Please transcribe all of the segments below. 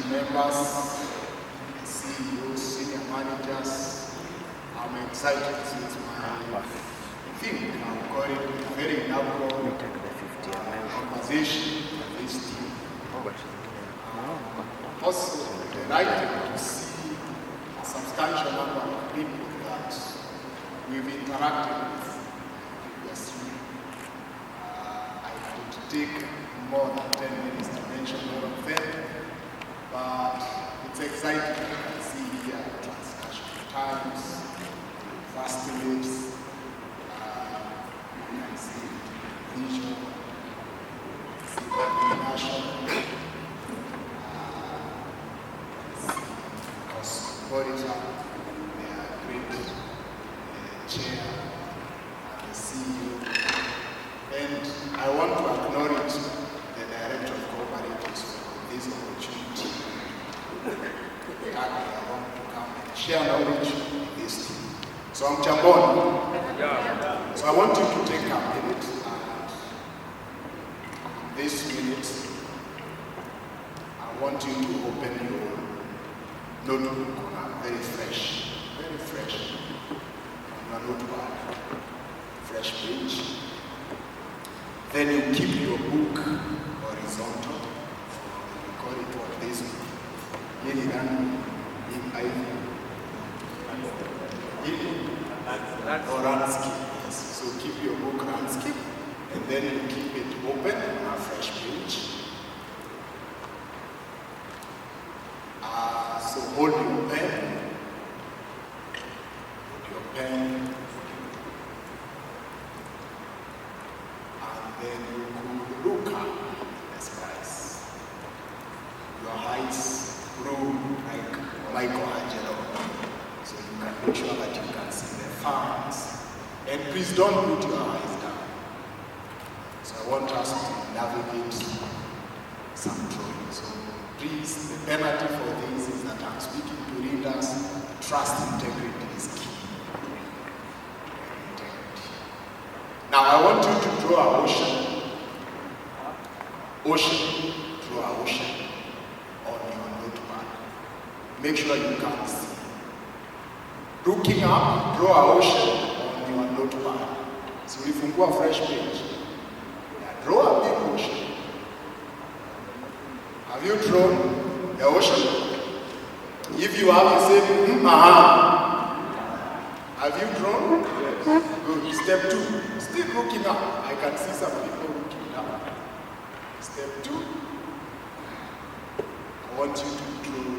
members, CEOs, senior managers, I'm excited since my thing. I'm calling it a very inaugural conversation with this team. Also delighted to see a substantial number of people that we've interacted with previously. I could take more than 10 minutes to mention all of them, but it's exciting. You can see here Transnational Times, First Lips, you can see Vision, National, Cosmopolitan, their great chair, the CEO, and I want to acknowledge the Director of Cooperatives for this opportunity. That they want to come and share knowledge with this team. So I'm Chambon. Yeah. So I want you to take a minute and this minute, I want you to open your notebook on a very fresh on your notepad, fresh page. Then you keep your book horizontal. You call it what this week. Or landscape. Yes. So keep your book landscape, and then you keep it open on a fresh page. So hold your pen. And then you could look at the skies. Your eyes grow like Michelangelo, so you can make sure that you can see the farms. And please don't put your eyes down. So I want us to navigate some drawing. So please, the penalty for this is that I'm speaking to readers. Trust integrity is key. Now I want you to draw an ocean. Draw an ocean on your notepad. Make sure you can see. Looking up, draw an ocean on your notepad. So if you go a fresh page, draw a big ocean. Have you drawn the ocean? If you have, you say, Have you drawn? Yes. Good. Step 2. Still looking up. I can see some people looking up. Step 2. I want you to draw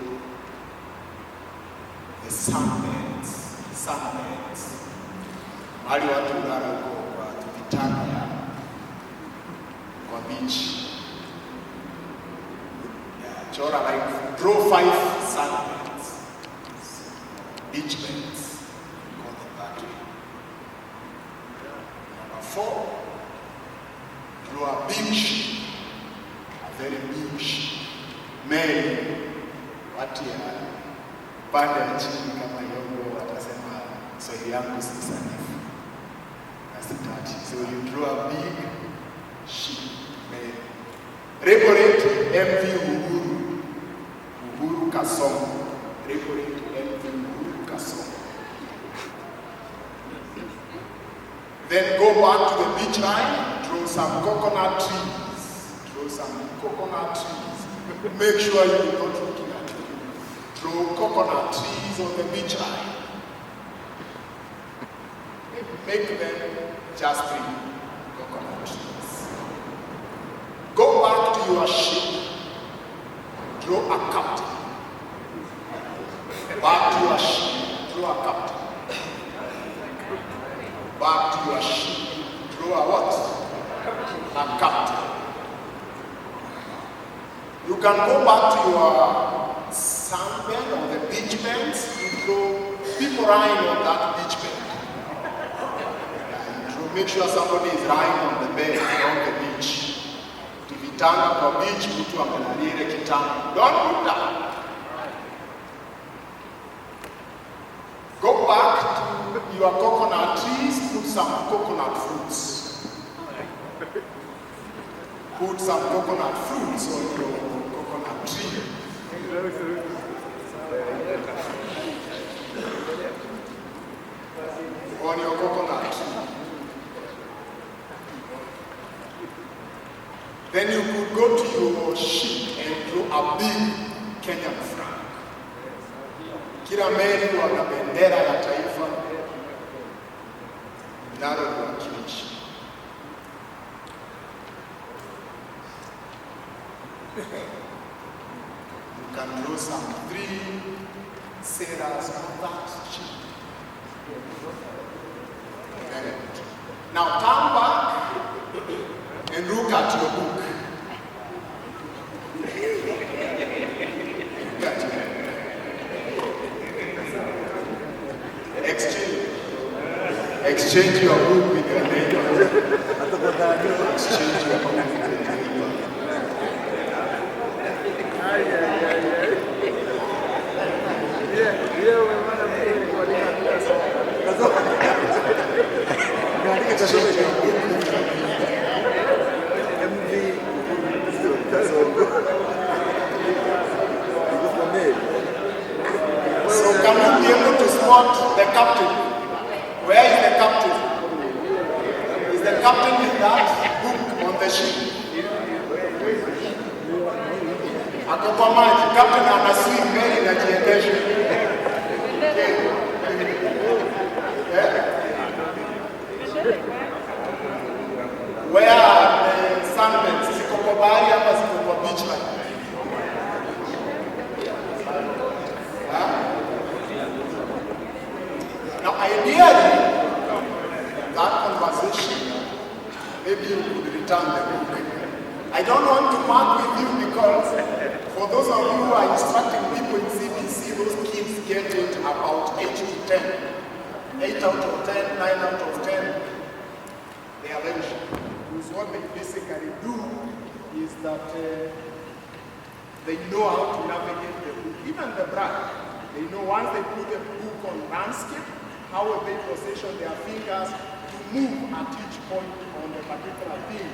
the sunbeds. Mali watu ulala huko kwa vitanda kwa beach. Chora like draw 5 sunbeds. Beach beds. Call them that way. Number 4. Draw a big ship. A very big ship. Mary, watu ya pande ya chini kama yongo watasema Swahili yangu si sanifu. So you draw a big ship. Mary. Repo rate MV Uhuru Kasongo. Repo rate MV Uhuru Kasongo. Then go back to the beach line, draw some coconut trees. Make sure you're not looking at it. Draw coconut trees on the beach line. Make them just 3 coconut trees. Go back to your ship. Draw a captain. Back to your ship. Draw a captain. Back to your ship. Draw a what? A captain. You can go back to your sandbed or the beach beds. You draw people lying on that beach bed. You draw, make sure somebody is lying on the bed on the beach. Vitanda kwa beach, mtu amelalia ile kitanda. Don't put that. Go back to your coconut trees, put some coconut fruits. Put some coconut fruits on your coconut tree. On your coconut. Then you could go to your ship and draw a big Kenyan flag. Kila meli wana bendera ya taifa linalowakilisha. You can draw some 3 sailors on that ship. Very good. Now turn back and look at your book. Exchange your book with your neighbor. Exchange your book with your neighbor. So can you be able to spot the captain? Where is the captain? Is the captain with that book on the ship? Ako kwa maji, captain anaswim meli na jiendesha. Where are the sunbeds? Ziko kwa bahari ama ziko kwa beach line? Now ideally, that conversation, maybe you could return the book. I don't want to mark with you because for those of you who are instructing people in CBC, those kids get it about 8 to 10. 8 out of 10, 9 out of 10, they are very sure. Because what they basically do is that they know how to navigate the book. Even the bride, they know once they put the book on landscape, how will they position their fingers to move at each point on a particular thing.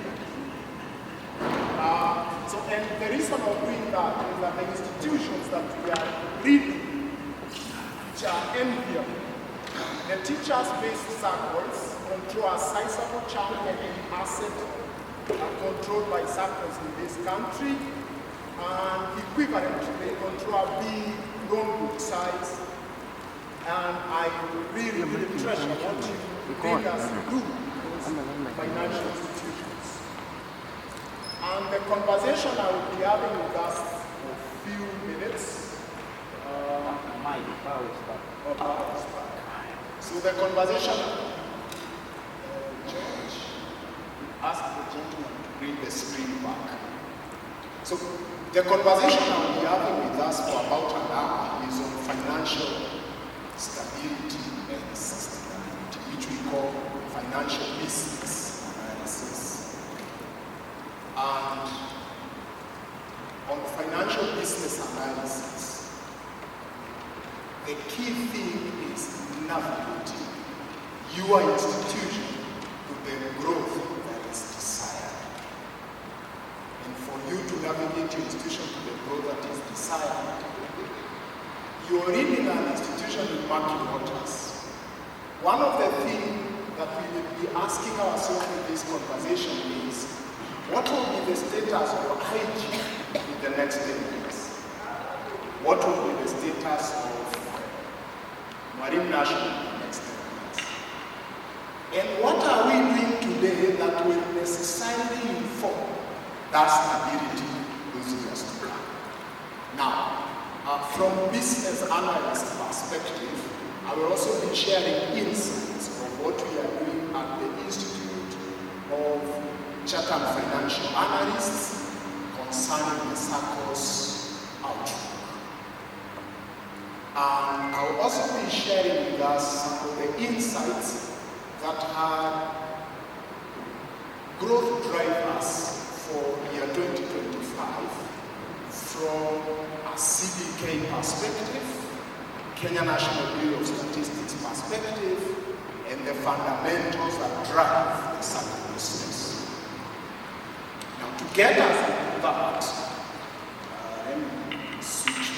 And the reason of doing that is that the institutions that we are reading, which are enviable, the teachers-based SACCOs control a sizable chunk of the asset controlled by SACCOs in this country, and equivalently, they control a big loan book size. And I really, really treasure what you bring us do those financial institutions. And the conversation I will be having with us for a few minutes. So the conversation, George, ask the gentleman to bring the screen back. So the conversation I will be having with us for about an hour is on financial stability and sustainability, which we call financial business analysis. And on financial business analysis, the key thing is navigating your institution to the growth that is desired. And for you to navigate your institution to the growth that is desired, you are reading an institution in murky waters. One of the things that we will be asking ourselves in this conversation is, what will be the status of IG in the next 10 years? What will be the status of Marine National in the next 10 years? And what are we doing today that will necessarily inform that stability those years to come? Now, from business analyst perspective, I will also be sharing insights of what we are doing at the Institute of Chartered Financial Analysts concerning the SACCOs outlook. And I will also be sharing with us some of the insights that are growth drivers for year 2025 from a CBK perspective, Kenya National Bureau of Statistics perspective, and the fundamentals that drive the Sacco business. Now, to get us into that, let me switch.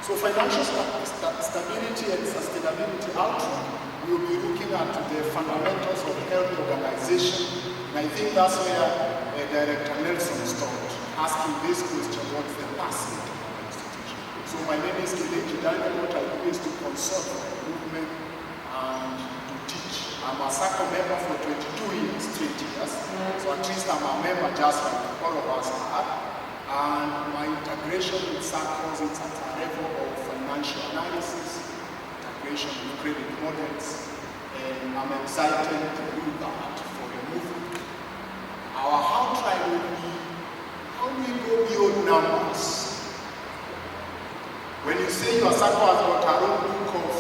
So financial stability and sustainability outlook, we will be looking at the fundamentals of healthy organization. And I think that's where Director Nelson started, asking this question, what's the passing of an institution? So my name is Kithinji. What I do is to consult for the movement and to teach. I'm a Sacco member for 22 years, 20 years. So at least I'm a member just like all of us are. And my integration with SACCOs is at a level of financial analysis, integration with credit models, and I'm excited to do that for the movement. Our outline will be, how do we go beyond numbers? When you say your SACCO has got a loan book of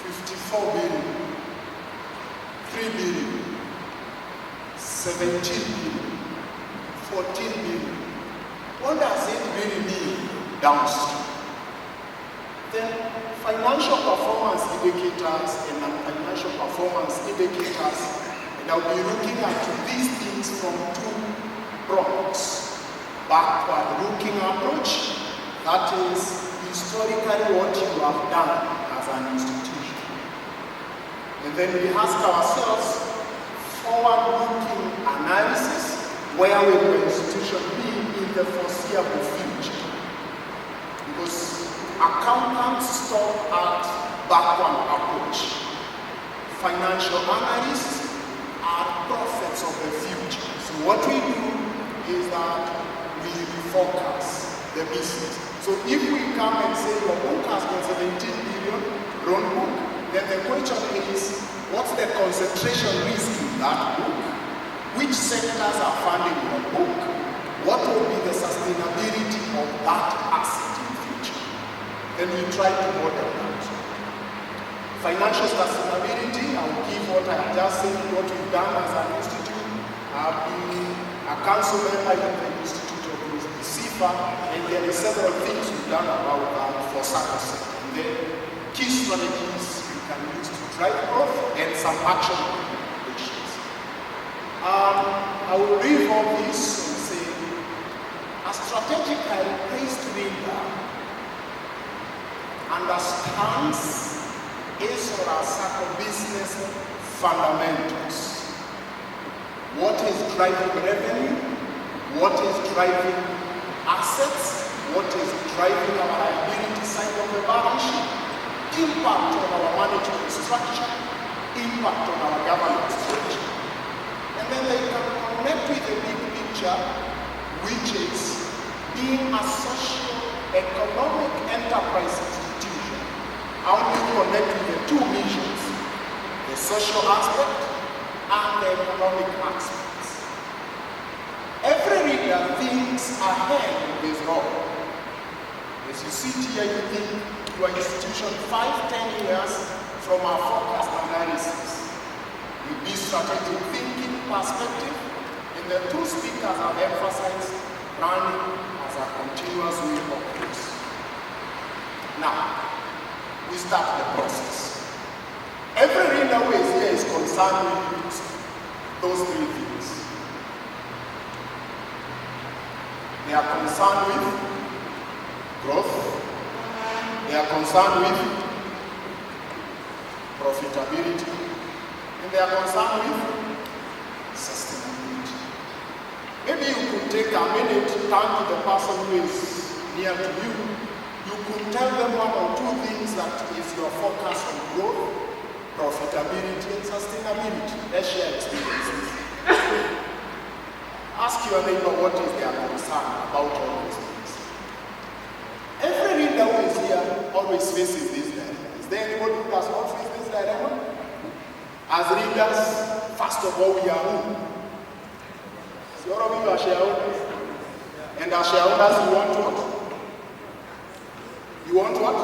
54 billion, 3 billion, 17 billion, 14 billion. What does it really mean downstream? Then financial performance indicators and non-financial performance indicators, and I'll be looking at these things from two prongs. Backward-looking approach, that is historically what you have done as an institution. And then we ask ourselves forward-looking analysis, where will the institution be in the foreseeable future? Because accountants stop at backward approach. Financial analysts are prophets of the future. So what we do is that we refocus the business. So if we come and say your book has got 17 billion loan book, then the question is, what's the concentration risk in that book? Which sectors are funding your book? What will be the sustainability of that asset in the future? Then we try to model that. Financial sustainability, I will give what I have just said, what we've done as an institute. I've been a council member in the Institute of CIFA, and there are several things we've done about that for Sacco. And then key strategies we can use to drive growth and some action. I will read all this and say, a strategically placed leader understands his or her Sacco business fundamentals. What is driving revenue? What is driving assets? What is driving our liability side of the balance sheet? Impact on our management structure, impact on our governance structure. And then they can connect with the big picture, which is being a socio-economic enterprise institution. How do you connect with the two missions, the social aspect and the economic aspects? Every reader thinks ahead of his role. As you sit here, you think your institution 5-10 years from our focused analysis. With this strategic thinking perspective, and the two speakers have emphasized planning as a continuous way of progress. Now, we start the process. Every reader who is here is concerned with those three things. They are concerned with growth, they are concerned with profitability, and they are concerned with sustainability. Maybe you could take a minute to turn to the person who is near to you. You could tell them one or two things that is your focus on growth, profitability, and sustainability. Let's share experiences. Ask your neighbor what is their concern about all these things. Every reader who is here always faces this dilemma. Is there anybody who does not face this dilemma? As readers, first of all, we are who? So all of you are shareholders. And as shareholders, you want what? You want what?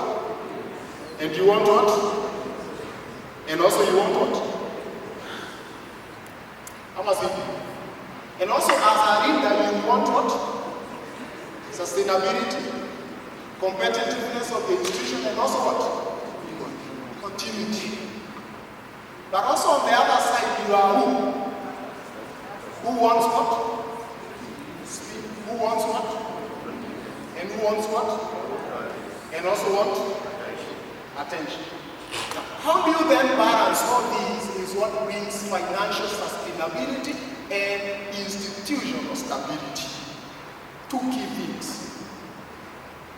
And you want what? And also you want what? How must it be? And also as a reader, you want what? Sustainability, competitiveness of the institution, and also what? Continuity. But also on the other side, you are who? Who wants what? Who wants what? And who wants what? And also what? Attention. Now, how do you then balance all these is what brings financial sustainability and institutional stability. Two key things.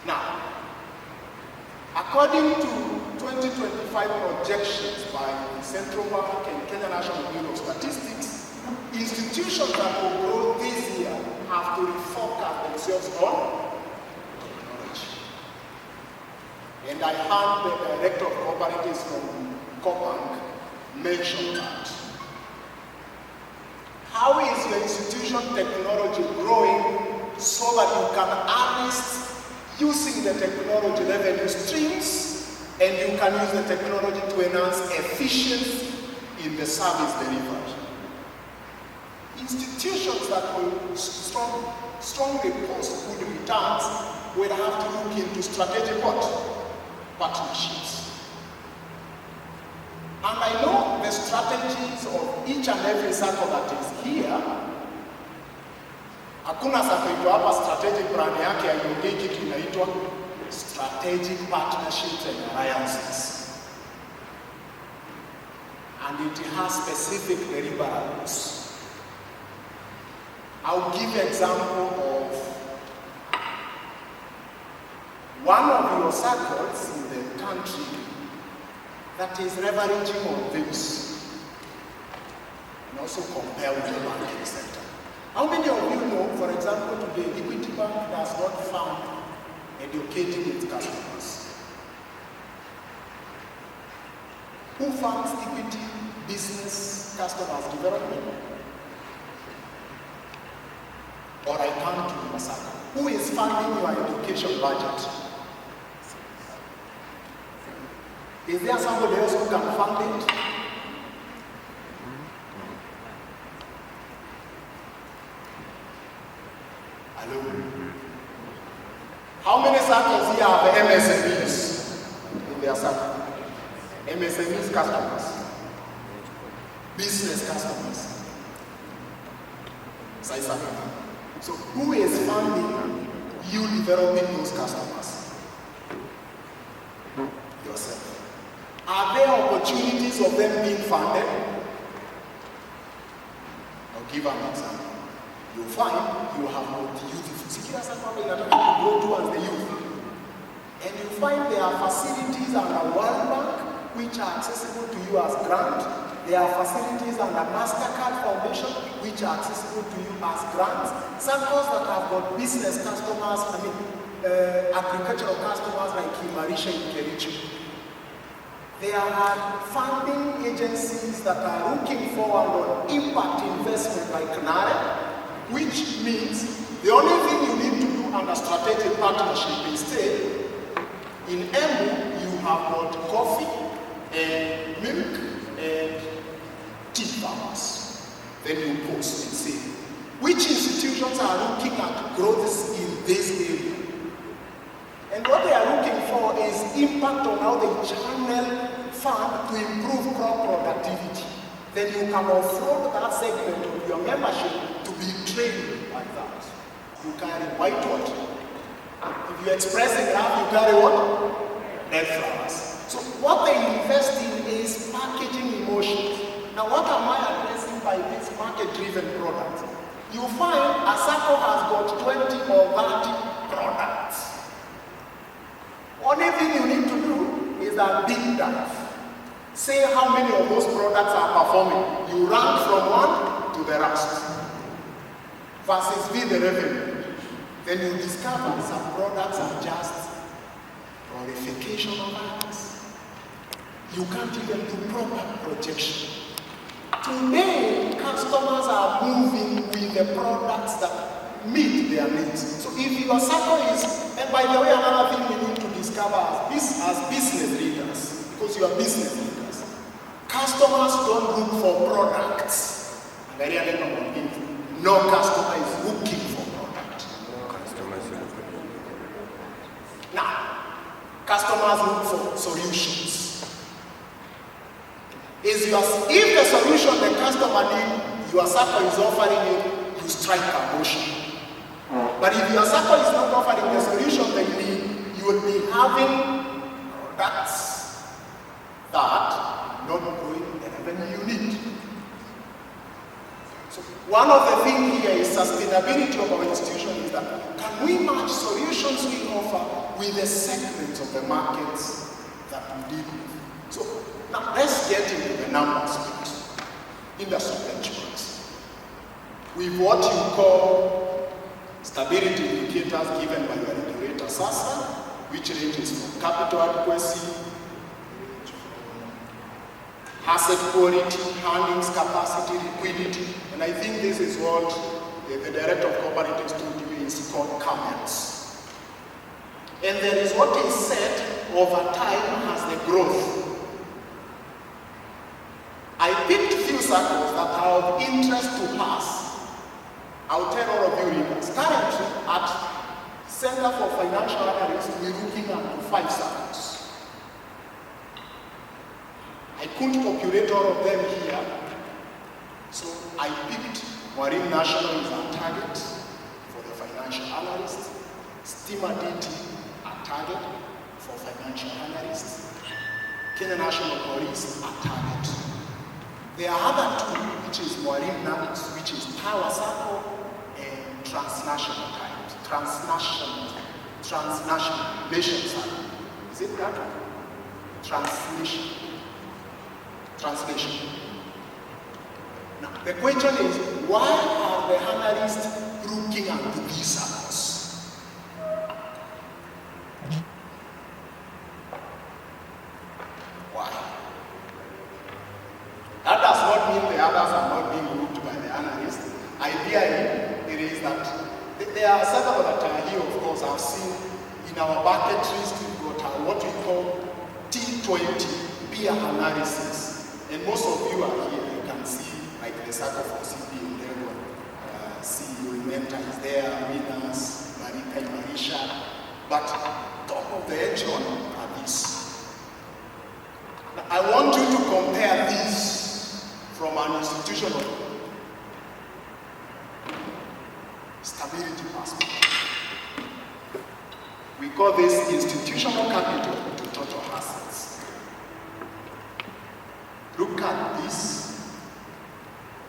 Now, according to 2025 projections by the Central Bank and Kenya National Bureau of Statistics, institutions that will grow this year have to refocus themselves on technology. And I heard the director of cooperatives from Cobank mention that. How is your institution technology growing so that you can harness using the technology revenue streams, and you can use the technology to enhance efficiency in the service delivered? Institutions that will strongly post good returns will have to look into strategic partnerships. And I know the strategies of each and every Sacco that is here. Hakuna Sacco iko hapa strategic plan yake haiongei kitu inaitwa strategic partnerships and alliances. And it has specific deliverables. I'll give an example of one of your circles in the country that is leveraging on this and also compare with the banking sector. How many of you know, for example, today, Equity Bank does not fund educating its customers? Who funds Equity Business Customers Development? Or I come to your Sacco. Who is funding your education budget? Is there somebody else who can fund it? Hello? How many Saccos here have MSMEs in their Sacco? MSMEs customers. Business customers. So who is funding you developing those customers? Yourself. Are there opportunities of them being funded? I'll give an example. You find you have got youth. Sikira Sacco inataka to grow towards the youth. And you find there are facilities under World Bank which are accessible to you as grant. There are facilities under MasterCard Foundation which are accessible to you as grants. Saccos that have got business customers, agricultural customers like Himarisha in Kericho. There are funding agencies that are looking forward on impact investment like NARE, which means the only thing you need to do under strategic partnership instead, in Embu, you have got coffee and milk and tea farmers. Then you post and say, which institutions are looking at growth in this area? And what they are looking for is impact on how they channel fund to improve crop productivity. Then you can offload that segment of your membership to be trained like that. You carry white water. If you express a graph, you carry what? Red flowers. So what they invest in is packaging emotions. Now what am I addressing by this market-driven product? You find a Sacco has got 20 or 30 products. Only thing you need to do is a deep dive. Say how many of those products are performing. You rank from one to the rest. Versus be the revenue. Then you discover some products are just glorification of others. You can't even do proper projection. Today, customers are moving with the products that meet their needs. So if your Sacco is, and by the way, another thing we need to discover as business leaders, because you are business leaders, customers don't look for products. No customer is looking for product. Now, customers look for solutions. If the solution the customer needs, your Sacco is offering it, you strike a motion. But if your Sacco is not offering the solution they need, you will be having products that are not growing the revenue you need. So one of the things here is sustainability of our institution is that can we match solutions we offer with the segments of the markets that we deal with? So now let's get into the numbers, industry benchmarks. With what you call stability indicators given by your regulator SACCO, which ranges from capital adequacy, asset quality, earnings capacity, liquidity, and I think this is what the Director of Cooperatives told you is called CAMELS. And there is what is said over time as the growth. I picked few SACCOs that are of interest to us. I'll tell all of you readers. Currently, at Center for Financial Analysis, we're looking at 5 SACCOs. I couldn't populate all of them here, so I picked Marine National as our target for the financial analyst, Steamer DT our target for financial analysts, Kenya National Police our target. There are other 2, which is Marine Navis, which is Power Sacco, and transnational types, transnational nation Sacco. Is it that one? Translation. Now, the question is, why are the analysts looking at these SACCOs? Why? That does not mean the others are not being looked by the analysts. Ideally, it is that there are several that are here, of course. I've seen in our bucket list, we've got what we call T20 peer analysis. And most of you are here, you can see like the Sacco for CP and level, CEO Menta is there, Minas, Marika, Marisha, but top of the echelon are these. Now, I want you to compare these from an institutional stability perspective. We call this institutional capital to total assets. Look at this,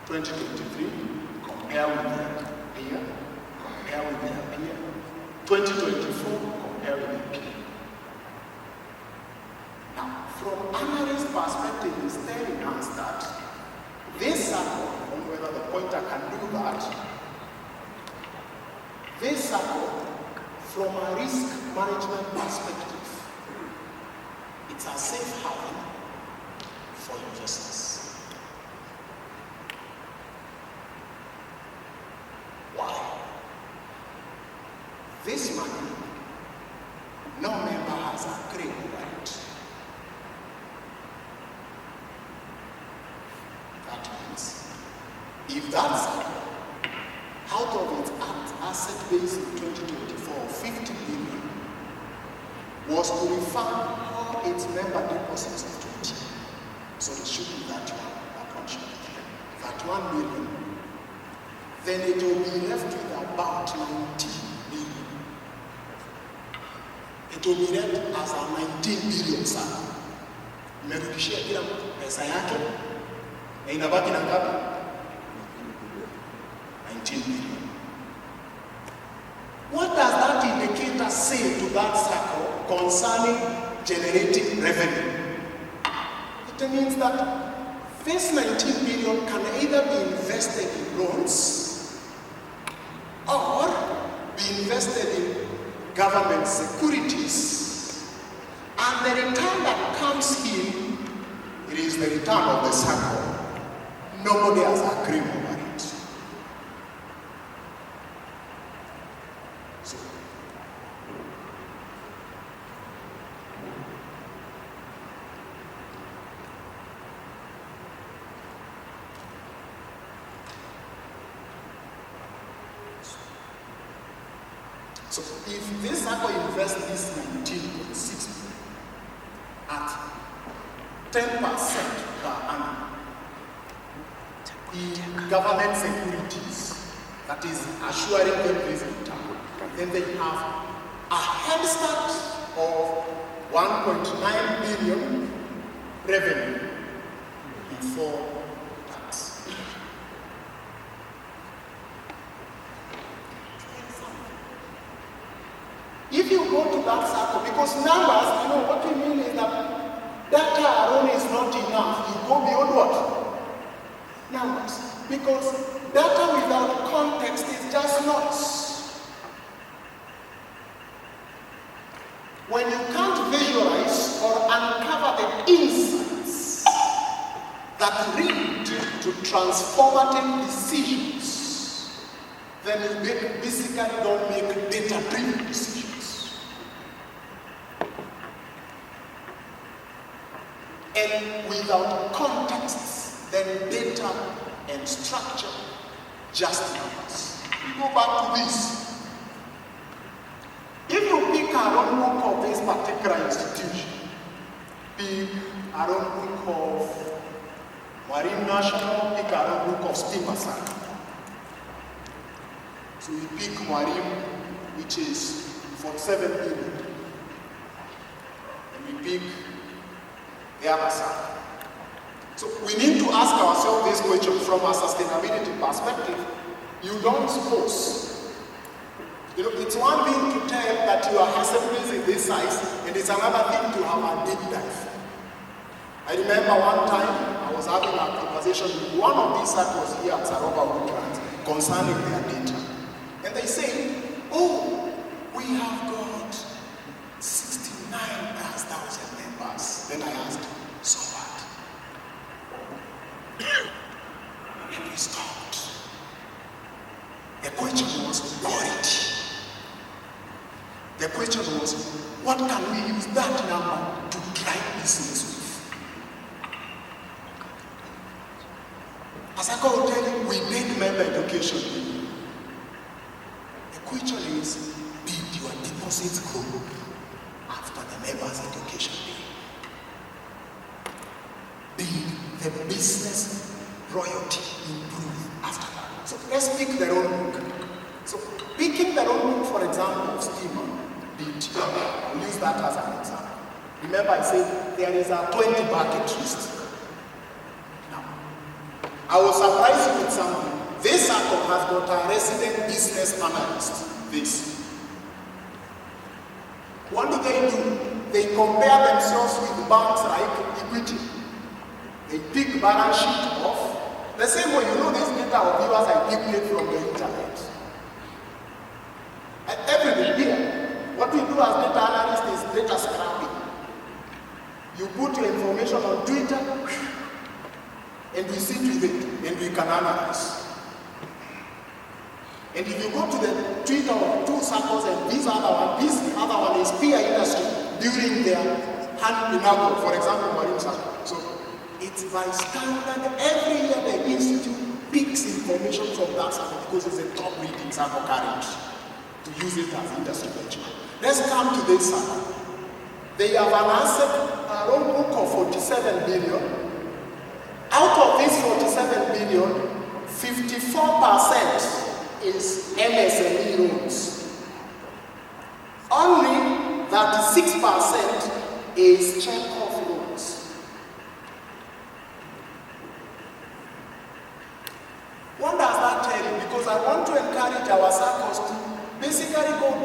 2023, compare with their peer, compare with their peer. 2024, compare with their peer. Now, from analyst perspective, it's telling us that this Sacco, on whether the pointer can do that, this Sacco, from a risk management perspective, it's a safe haven for investors. Why? This money, no member has a claim over it. That means, if that Sacco, out of its asset base in 2024, 50 billion, was to refund all its member deposits of 20. So it should be that one should be here. That 1 million. Then it will be left with about 90 billion. It will be left as a 19 billion Sacco. Mmerudishia kila pesa yake na inabaki na ngapi? 19 billion. What does that indicator say to that Sacco concerning generating revenue? It means that this 19 billion can either be invested in loans or be invested in government securities. And the return that comes in, it is the return of the Sacco. Nobody has a claim over it. So if this Sacco invests this 19.6 at 10% per annum in government securities, that is assuring them this return, then they have a head start of 1.9 billion revenue before tax. If you go to that Sacco, because numbers, what we mean is that data alone is not enough. You go beyond what? Numbers. Because data without context is just noise. When you can't visualize or uncover the insights that lead to transformative decisions, then you basically don't make data-driven decisions. And without context, then data and structure just numbers. We go back to this. If you pick our own book of this particular institution, pick our own book of Marine National, pick our own book of Sacco. So we pick Marine, which is 47 billion. And we pick the other side. So we need to ask ourselves this question from a sustainability perspective. You don't suppose. It's one thing to tell that your assemblies is this size, and it's another thing to have a deep dive. I remember one time I was having a conversation with one of these SACCOs here at Saroba Woodlands concerning their data. And they say, oh, we have got 69,000 members. Then I asked, so what? And we stopped. The question was quality. The question was, what can we use that number to drive business with? As I will tell you, we did member education. The question is, did your deposits grow after the members' education day? Did the business royalty improve after that? So let's pick their own book. So picking their own book, for example, of Steamer, I'll use that as an example. Remember I said there is a 20 bucket list. Now, I will surprise you with something. This Sacco has got a resident business analyst. This. What do? They compare themselves with banks like Equity. They pick balance sheet off. The same way, this data of viewers I pick it from the internet. And everything here, what we do as data analysts is data scrapping. You put your information on Twitter, and we sit with it, and we can analyze. And if you go to the Twitter of two SACCOs, and this other one is peer industry during their hand inauguro, for example, Marine Sacco. So it's by standard, every year the institute picks information from that Sacco because it's a top rating Sacco currently to use it as industry benchmark. Let's come to this Sacco. They have an asset, our own book of 47 billion. Out of this 47 billion, 54% is MSME loans. Only 36% is check-off loans. What does that tell you? Because I want to encourage our SACCOs to basically put,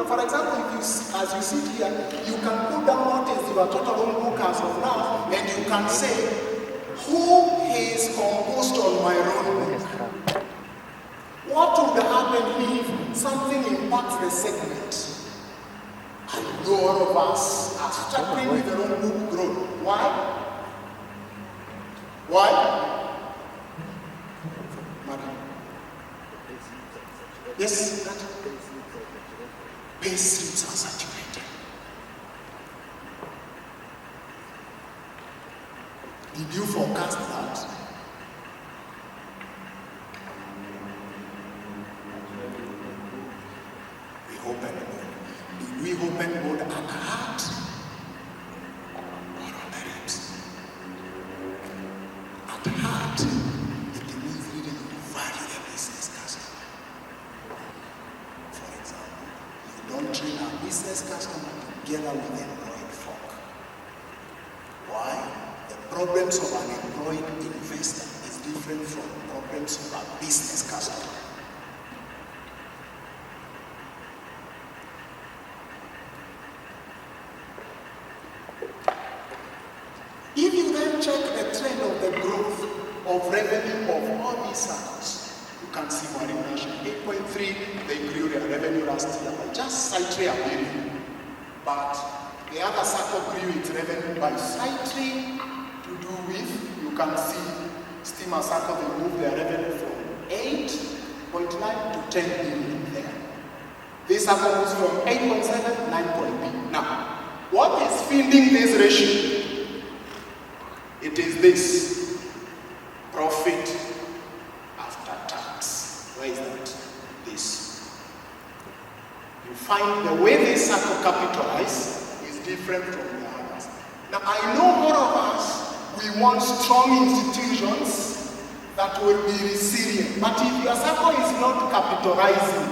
for example, as you sit here, you can put down what is your total loan book as of now, and you can say, who is composed on my loan book? What would happen if something impacts the segment? I know all of us are struggling with the loan book growth. Why? Why? Madam. Yes, that base rates are saturated. Did you forecast that? We hope and hold. Did we hope and hold at heart or on the lips? At heart, it means really you value the business customer. For example, you don't treat a business customer together with employed folk. Why? The problems of an employed investor is different from problems of a business customer. If you then check the trend of the growth of revenue of all these SACCOs, you can see one in 8.3, they grew their revenue last year by just slightly $1 billion. But the other SACCO grew its revenue by slightly to do with, you can see, Steamer SACCO, they moved their revenue from 8.9 to 10 billion there. This SACCO moves from 8.7, 9.8. Now, what is feeding this ratio? It is this, profit after tax. Where is that? This. You find the way they SACCO capitalize is different from the others. Now, I know more of us, we want strong institutions that will be resilient. But if your SACCO is not capitalizing,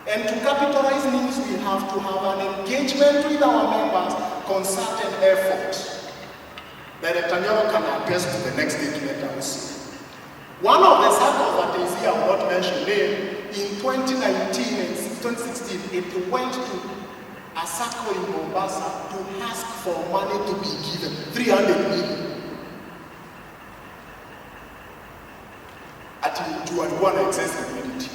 and to capitalize means we have to have an engagement with our members, concerted effort. Director Nyoro can attest to the next statement I will see. One of the SACCOs that is here, I will not mention name, in 2019 and 2016, it went to a SACCO in Mombasa to ask for money to be given, 300 million. At to one excess liquidity.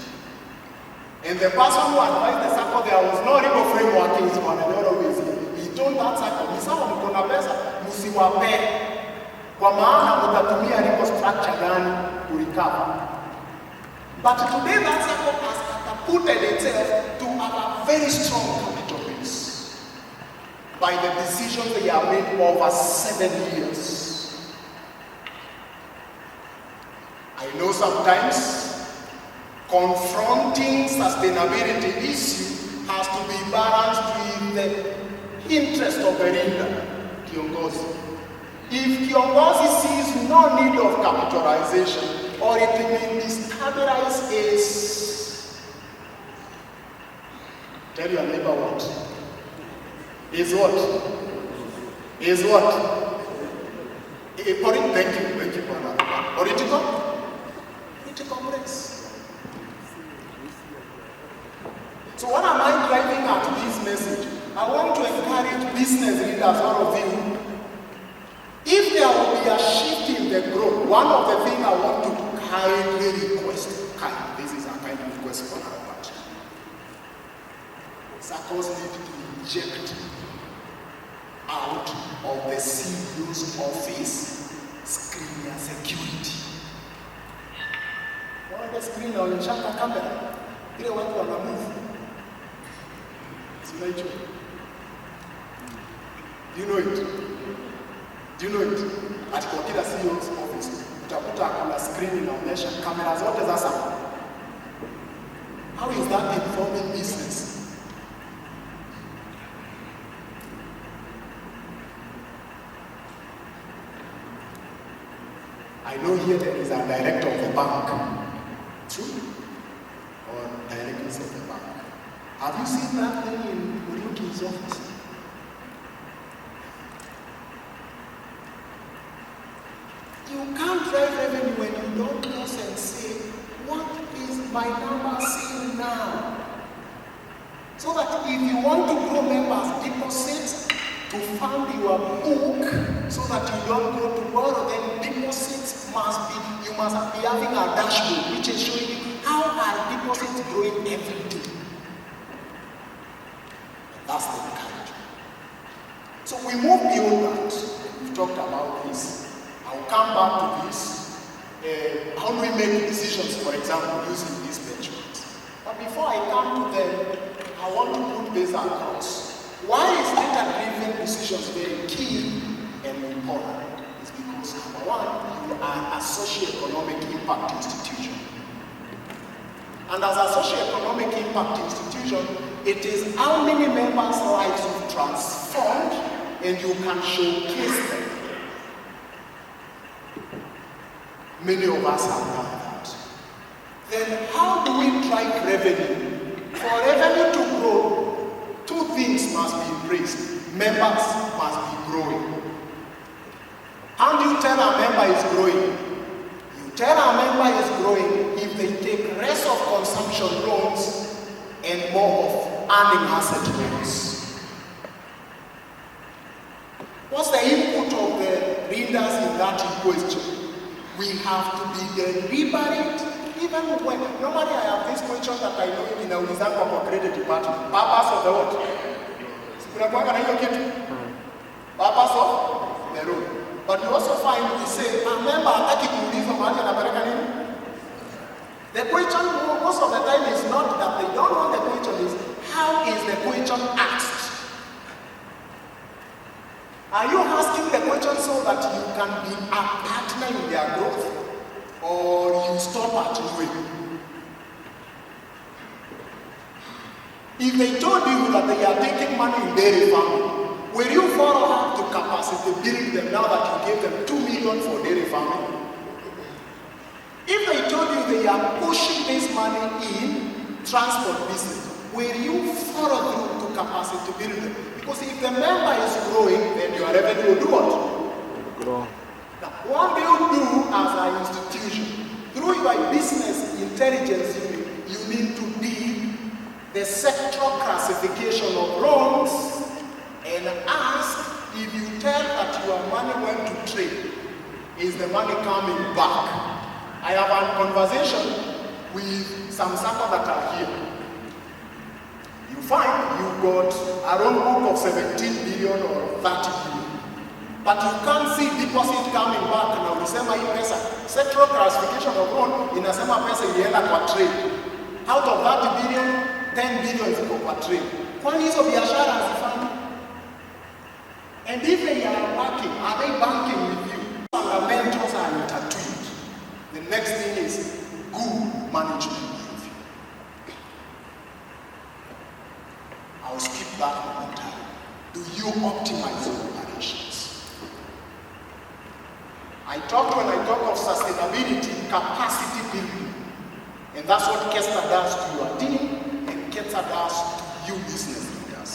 And the person who advised the SACCO, there was no legal framework in one another way. He told that SACCO, "Misawa mkona pesa, msiwape. Kwa maana mtatumia legal structure gani kurecover." But today that SACCO has catapulted itself to have a very strong capital base by the decisions they have made over 7 years. I know sometimes confronting sustainability issue has to be balanced with the interest of the leader, Kiongozi. If Kiongozi sees no need of capitalization, or it may destabilize his, tell your neighbor what? Is what? Is what? Thank you, political? Political press. So what am I driving at this message? I want to encourage business leaders, all of you. If there will be a shift in the growth, one of the things I want to kindly request, this is a kind of request for our part. SACCOs need to inject out of the CEO's office screen and security. One of the screen on the shaka camera, ile watu wana move. Do you know it? Do you know it? At kila CEO's office, utakuta kuna screen inaonyesha kamera zote za SACCO. How is that informing business? I know here there is a director of the bank. True? Or directors of the bank. Have you seen that thing in Muriuki's office? You can't drive revenue when you don't pause and say, what is my number saying now? So that if you want to grow members, deposit to fund your book so that you don't go to borrow, then deposits you must be having a dashboard which is showing you how are deposits growing every day. That's the encouragement. So we move beyond that. We've talked about this. I'll come back to this. How do we make decisions, for example, using these benchmarks? But before I come to them, I want to put this across. Why is data-driven decisions very key and important? It's because, number one, you are a socio-economic impact institution. And as a socio-economic impact institution, it is how many members' lives you've transformed and you can showcase them. Many of us have done that. Then how do we drive revenue? For revenue to grow, two things must be embraced. Members must be growing. How do you tell a member is growing? You tell a member is growing if they take less of consumption loans and more of earning asset loans. What's the input of the readers in that question? We have to be deliberate, even when, normally I have this question that I know in our Sacco credit department. Purpose of the what? Purpose of the road. But you also find we say, a member attacking Buddhism and American. The question most of the time is not that they don't know the question, is how is the question asked? Are you asking the question so that you can be a partner in their growth, or you stop at knowing? If they told you that they are taking money in dairy farming, will you follow up to capacity building them now that you gave them 2 million for dairy farming? If they told you they are pushing this money in transport business, will you follow through to capacity building? Because if the member is growing, then your revenue will do what? Grow. Now, what do you do as an institution? Through your business intelligence unit, you need to be the sectoral classification of loans and ask if you tell that your money went to trade, is the money coming back? I have a conversation with some Sacco that are here. You find you've got a loan book of 17 billion or 30 billion. But you can't see deposit coming back now. Unasema hii pesa, sectoral classification of loan, inasema pesa ilienda kwa trade. Out of 30 billion, 10 billion ziko kwa trade. Kwani hizo biashara hazifanyi? And if they are working, are they banking with you? Fundamentals are intertwined. The next thing is good management. I'll skip that one time. Do you optimize your operations? When I talk of sustainability, capacity building. And that's what KETSA does to your team, and KETSA does to you business leaders.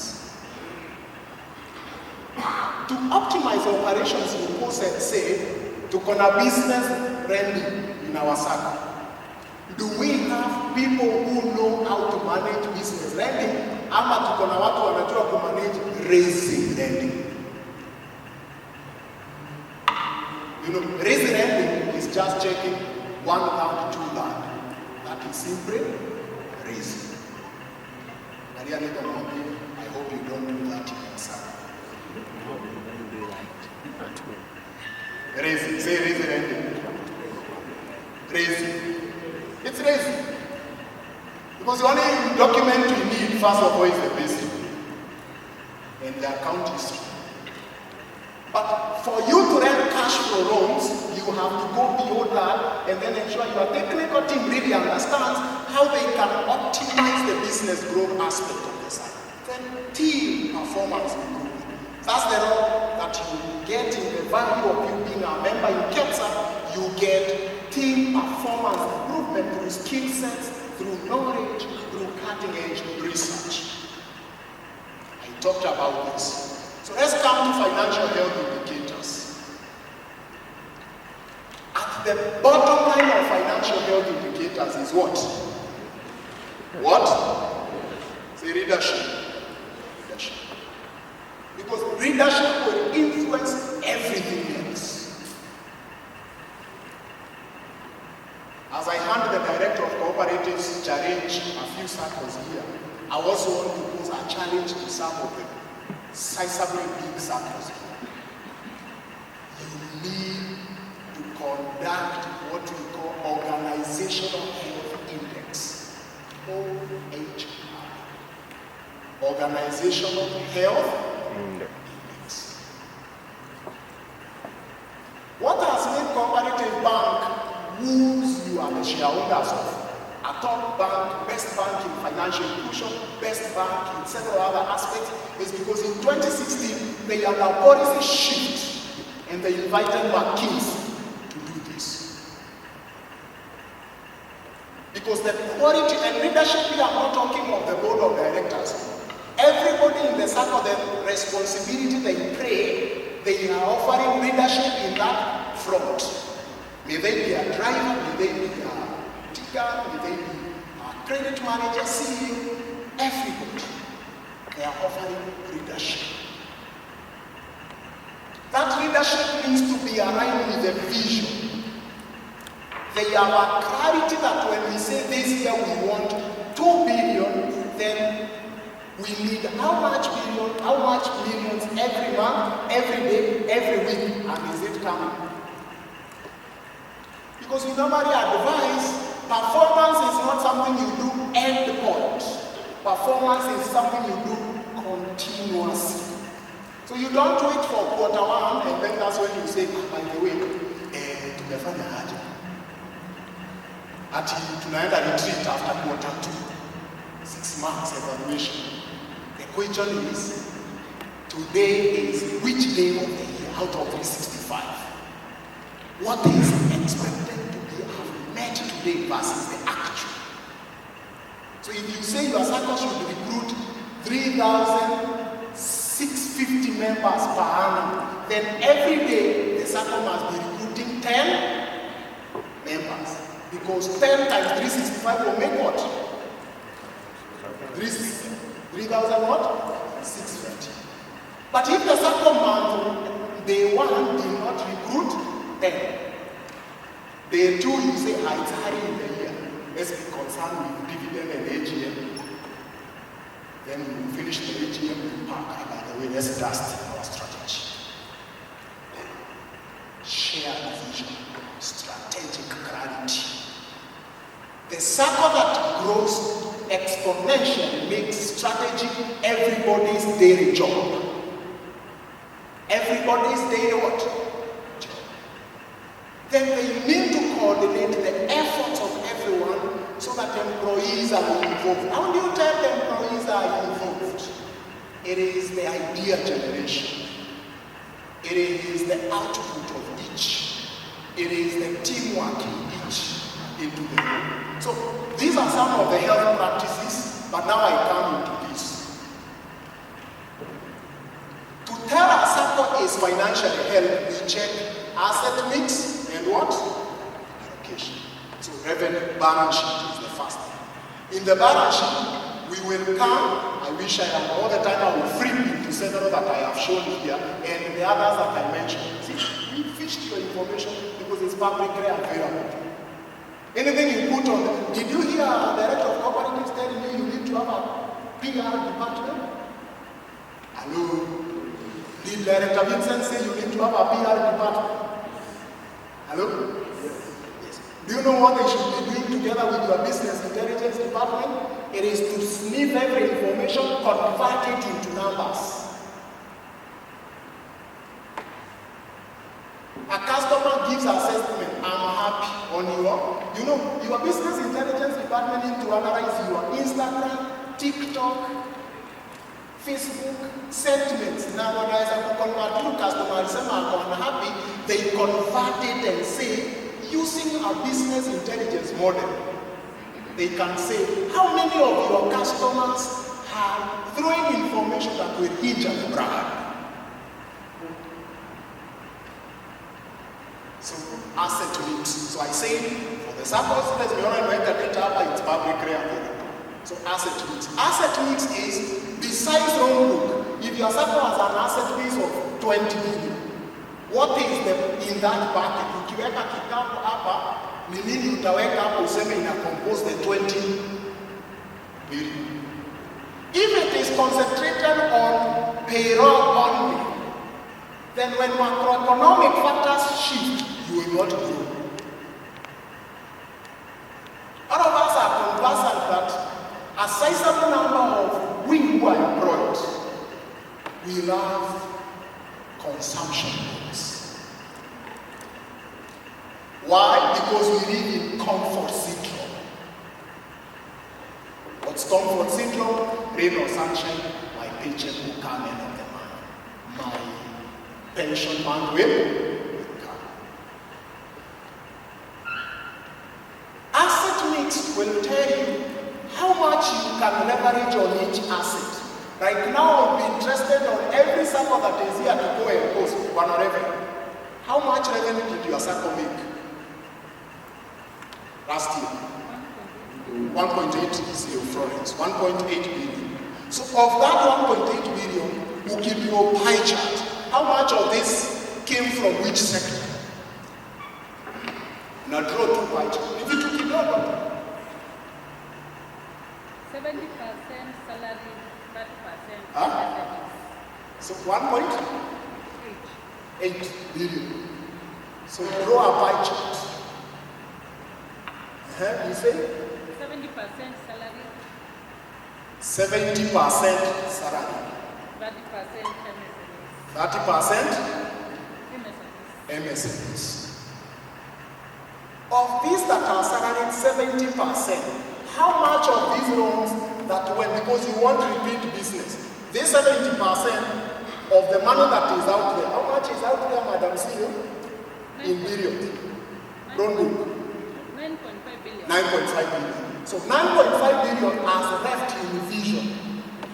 To optimize operations, we also say, to connect business lending in our Sacco. Do we have people who know how to manage business lending? Ama tuko na watu wanajua ku manage raising lending? You know, raising lending is just checking 1 land, 2 land. That is simply raising. I hope you don't do that in your Sacco. Raising, say raising lending. Raising. It's raising. Because the only document you need, first of all, is the basic and the account history. But for you to run cash flow loans, you have to go beyond that and then ensure your technical team really understands how they can optimize the business growth aspect of the Sacco. Then team performance improvement. That's the role that you get in the value of you being a member in KETSA. You get team performance improvement through skill sets, through knowledge, through cutting-edge research. I talked about this. So let's come to financial health indicators. At the bottom line of financial health indicators is what? What? Say leadership. Leadership. Because leadership will influence everything else. As I hand the director of cooperatives challenge a few Saccos here, I also want to pose a challenge to some of them. Sizably big Saccos. You need to conduct what we call Organizational Health Index, OHI. Organizational Health Index. What has made Cooperative Bank, whose you are the shareholders of, a top bank, best bank in financial inclusion, best bank in several other aspects, is because in 2016 they had a policy shift and they invited McKinsey to do this. Because the quality and leadership here, I'm not talking of the board of directors. Everybody in the Sacco, the responsibility they pray, they are offering leadership in that front. May they be a driver, may they be a digger, may they be a credit manager, CEO, everybody. They are offering leadership. That leadership needs to be aligned with the vision. They have a clarity that when we say this year we want 2 billion, then we need how much billion, how much millions every month, every day, every week, and is it coming? Because we normally advise, performance is not something you do end point. Performance is something you do continuously. So you don't wait for quarter 1 and then that's when you say, by the way, tumefanya haja. Ati tunaenda retreat after quarter 2. 6 months evaluation. The question is, today is which day of the year out of 365? What is expected to be met today versus the actual? So if you say your Sacco should recruit 3,650 members per annum, then every day the Sacco must be recruiting 10 members. Because 10 times 365 will make what? 3,000 what? 650. But if the Sacco month, day 1 did not recruit 10. Day 2, you say, it's high in the year. Let's be concerned with dividend and AGM. Then we finish the AGM in park. By the way, let's dust our strategy. Shared vision, strategic clarity. The Sacco that grows exponentially makes strategy everybody's daily job. Everybody's daily what? Job. Then they need to coordinate the efforts of everyone so that employees are involved. How do you tell the employees are involved? It is the idea generation. It is the output of each. It is the teamwork in each into the group. So these are some of the health practices, but now I come into this. To tell a Sacco is financially healthy, we check asset mix and what? Allocation. So revenue balance sheet is the first thing. In the balance sheet, we will come, I wish I had all the time, I will free into several that I have shown here, and the others that I mentioned. See, we fished your information because it's publicly available. Anything you put on, did you hear a director of cooperatives telling me you need to have a PR department? Hello? Did Director Vincent say you need to have a PR department? Hello? Yes. Do you know what they should be doing together with your business intelligence department? It is to sniff every information, convert it into numbers. A customer gives assessment, I'm happy on your business intelligence department need to analyze your Instagram, TikTok, Facebook sentiments. Now when I say convert to customers, I'm happy, they convert it and say, using a business intelligence model, they can say, how many of your customers are throwing information that will injure the brand? So, asset mix. So I say, for the SACCOs, let's be honest, when the data up, it's publicly available. So asset mix. Asset mix is, besides loan book, if your Sacco has an asset base of 20 billion, what is in that bucket? Ukiweka kikapu hapa, ni nini utaweka hapo useme ina compose the 20 billion. If it is concentrated on payroll only, then when macroeconomic factors shift, you will not grow. All of us are conversant that a sizable number of we who are employed, we love consumption goods. Why? Because we live in comfort syndrome. Comfort syndrome, rain or sunshine, my paycheck will come end of the month. My pension fund will come. Asset mix will tell you how much you can leverage on each asset. Right now, I'll be interested on every Sacco that is here to go and post one revenue. How much revenue did your Sacco make last year? 1.8 is your Florence, 1.8 billion. So of that 1.8 billion, we'll give you a pie chart. How much of this came from which sector? Now draw two pie charts. If you took it out, 70% salary, 30% huh? So 1.8 billion. So draw a pie chart. You say? 70% salary. 70% salary. 30% MSMEs. 30% MSMEs. Of these that are salaried, 70%. How much of these loans that went, because you want repeat business, this 70% of the money that is out there, how much is out there, Madam CEO? In billions. Loan book. 9.5 billion. 9.5 billion. So 9.5 billion has left in vision,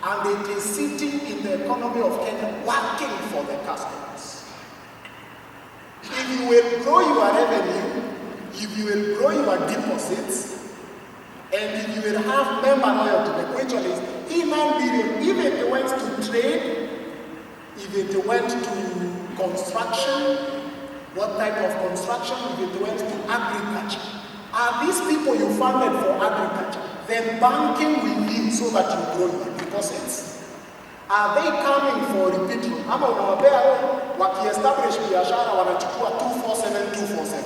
and it is sitting in the economy of Kenya working for the customers. If you will grow your revenue, if you will grow your deposits, and if you will have member loyalty, the question is, in 9 billion, if it went to trade, if it went to construction, what type of construction, if it went to agriculture, are these people you funded for agriculture then banking with you so that you grow your deposits? Are they coming for repeat? Ama unawapea waki-establish biashara wanachukua 247, 247,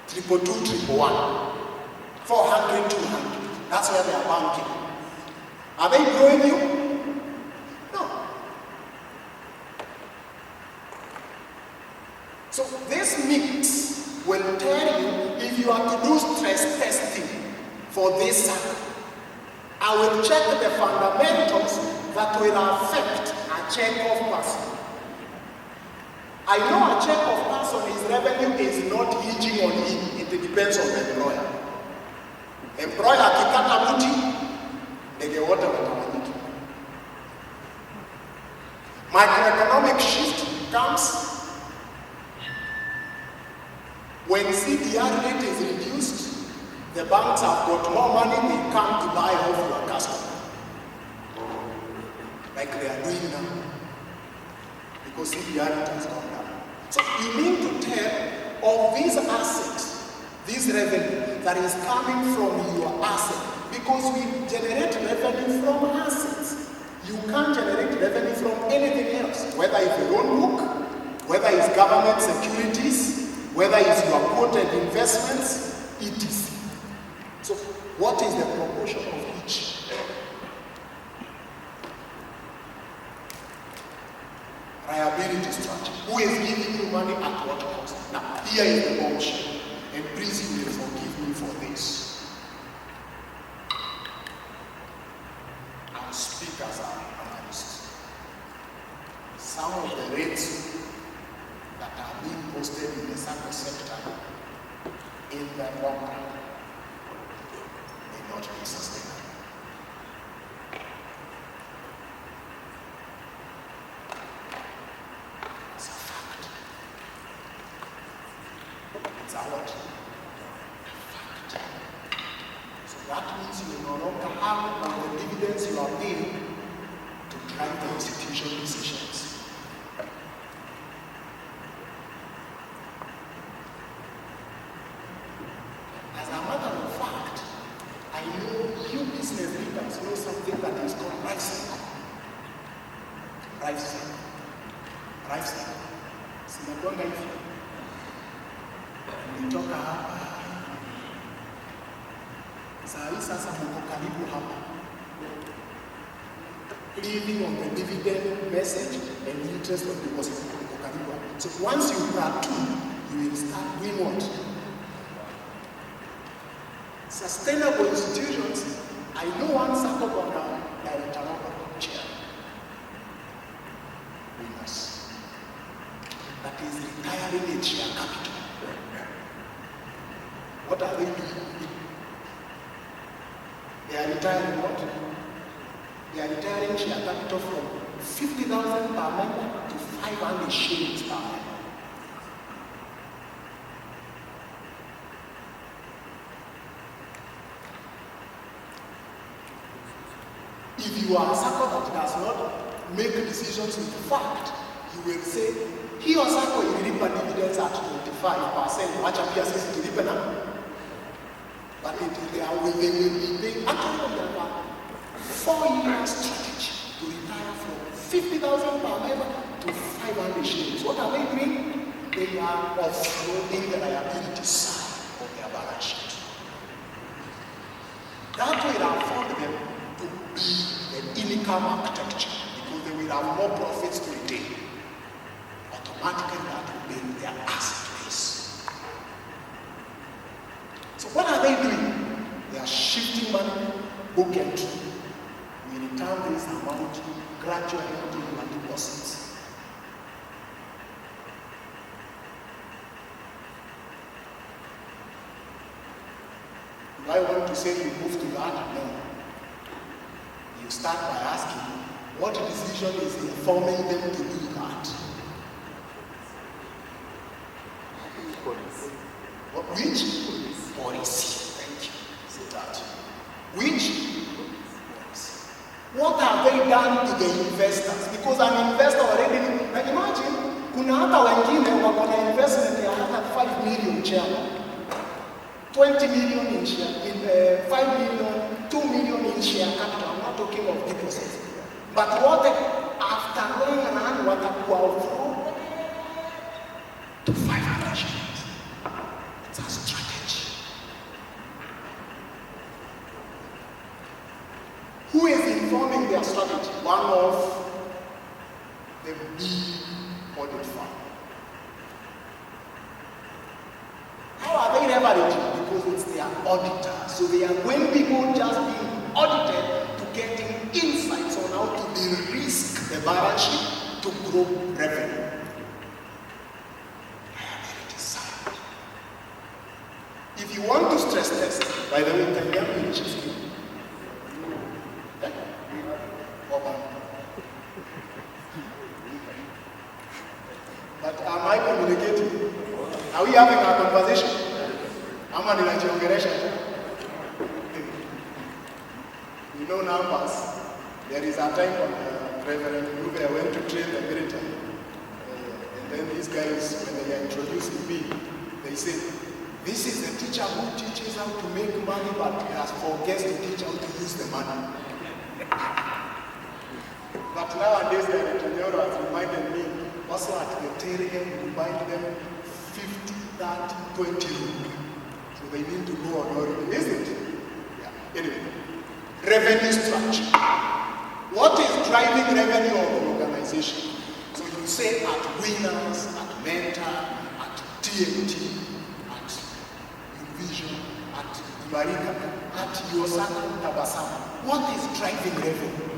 222, 111, 400, 200. That's where they are banking. Are they growing you? No. So this mix will tell you if you are to do stress testing for this Sacco. I will check the fundamentals that will affect a check-off person. I know a check-off person, his revenue is not hinging on him. It depends on the employer. Employer akikata muti, ndege wote watawanyika. Microeconomic shift comes when CDR rate is reduced, the banks have got more money, they come to buy off your customer. Like they are doing now. Because CDR rate has gone down. So you need to tell of these assets, this revenue that is coming from your asset. Because we generate revenue from assets. You can't generate revenue from anything else. Whether it's a loan book, whether it's government securities, whether it's your quoted investments, etc. So, what is the proportion of each? Liability structure. Who is giving you money at what cost? Now, here is the bombshell. And please, you will forgive me for this. I'll speak as an analyst. Some of the rates that are being posted in the Sacco sector in the long run may not be sustainable. It's a fact. It's a what? A fact. So that means you no longer have the dividends you are paying to drive the institution decisions. As a matter of fact, I know you business leaders know something that is called life cycle. Life cycle. Life cycle. Sinagonga hivi. Nitoka hapa. Saa hii sasa mko karibu hapa. Living on the dividend message and interest on deposit. Mko karibu hapa. So once you plateau, you will start doing what? Sustainable institutions I know one Sacco got director of chair. Winners. That is retiring a share capital. What are they doing? They are retiring what? They are retiring share capital from 50,000 per member to 500 shillings per member. If you are a Sacco that does not make decisions with fact, you will say, he or Sacco will reap dividends at 25%, which appears to reap now. But they will be paying actually they have a 4-year strategy to retire from 50,000 per member to 500 shillings. What are they doing? They are offloading the liability side of their balance sheet. That will afford them to be an income architecture because they will have more profits to retain. Automatically that will be their asset base. So what are they doing? They are shifting money, book entry. We return this amount gradually to your deposits. Do I want to say you move to that? No. You start by asking, what decision is informing them to do that? Which? Policy. Thank you. Say that. Which? Policy. What have they done to the investors? Because an investor already, like imagine, kuna hata wengine wako na investment ya hata 5 million chairman, 20 million in share, in 5 million, 2 million in share capital. I'm not talking of deposits. But what after long run, what are to 500 shillings? It's a strategy. Who is informing their strategy? One of the big audit firm. How are they leveraging? Because it's their auditor. So they are when people just being audited to getting insights on how to de-risk the balance sheet to grow revenue. If you want to stress test, by the way, can you have me cheesecake? But am I communicating? Are we having a conversation? Am I in a generation? You know numbers. There is a time when Reverend Ruben went to train the military. And then these guys, when they are introducing me, they say, this is the teacher who teaches how to make money, but he has forgets to teach how to use the money. But nowadays, the Director has reminded me, also at the tail end, we remind them 50, 30, 20 rule. So they need to go on already, isn't it? Yeah. Anyway, revenue structure. What is driving revenue of an organization? So you say at Winners, at Mentor, at TNT, Vision, at Ibarika, at your Sacco Tabasama. What is driving revenue?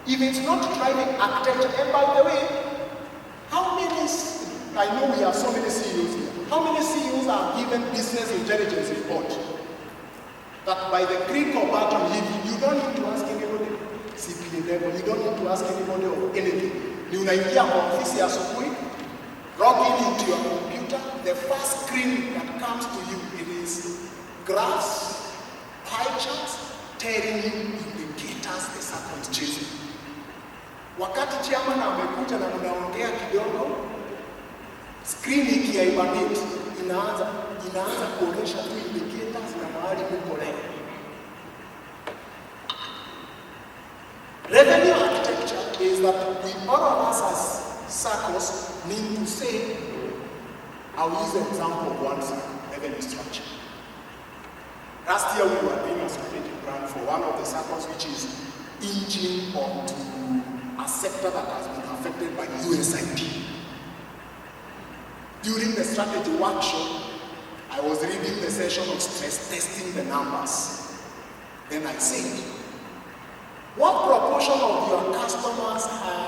If it's not driving architecture, and by the way, how many, I know we have so many CEOs here, how many CEOs are given business intelligence report? That by the click of button, you don't need to ask anybody, CPA level, you don't need to ask anybody of anything. You unaingia kwa ofisi ya asubuhi, log in into your computer, the first screen that comes to you, it is graphs, pie charts, telling you indicators the Sacco is chasing. Wakati chairman amekuja na mnaongea kidogo, screen ikiibadilika inaanza kuonyesha tu indicators na mahali mko leo. Revenue architecture is that we all of us as Saccos need to say, I'll use the example of one Sacco, revenue structure. Last year we were doing a strategic plan for one of the Saccos which is hinging onto a sector that has been affected by USIP. During the strategy workshop, I was reading the session of stress testing the numbers. Then I said, what proportion of your customers are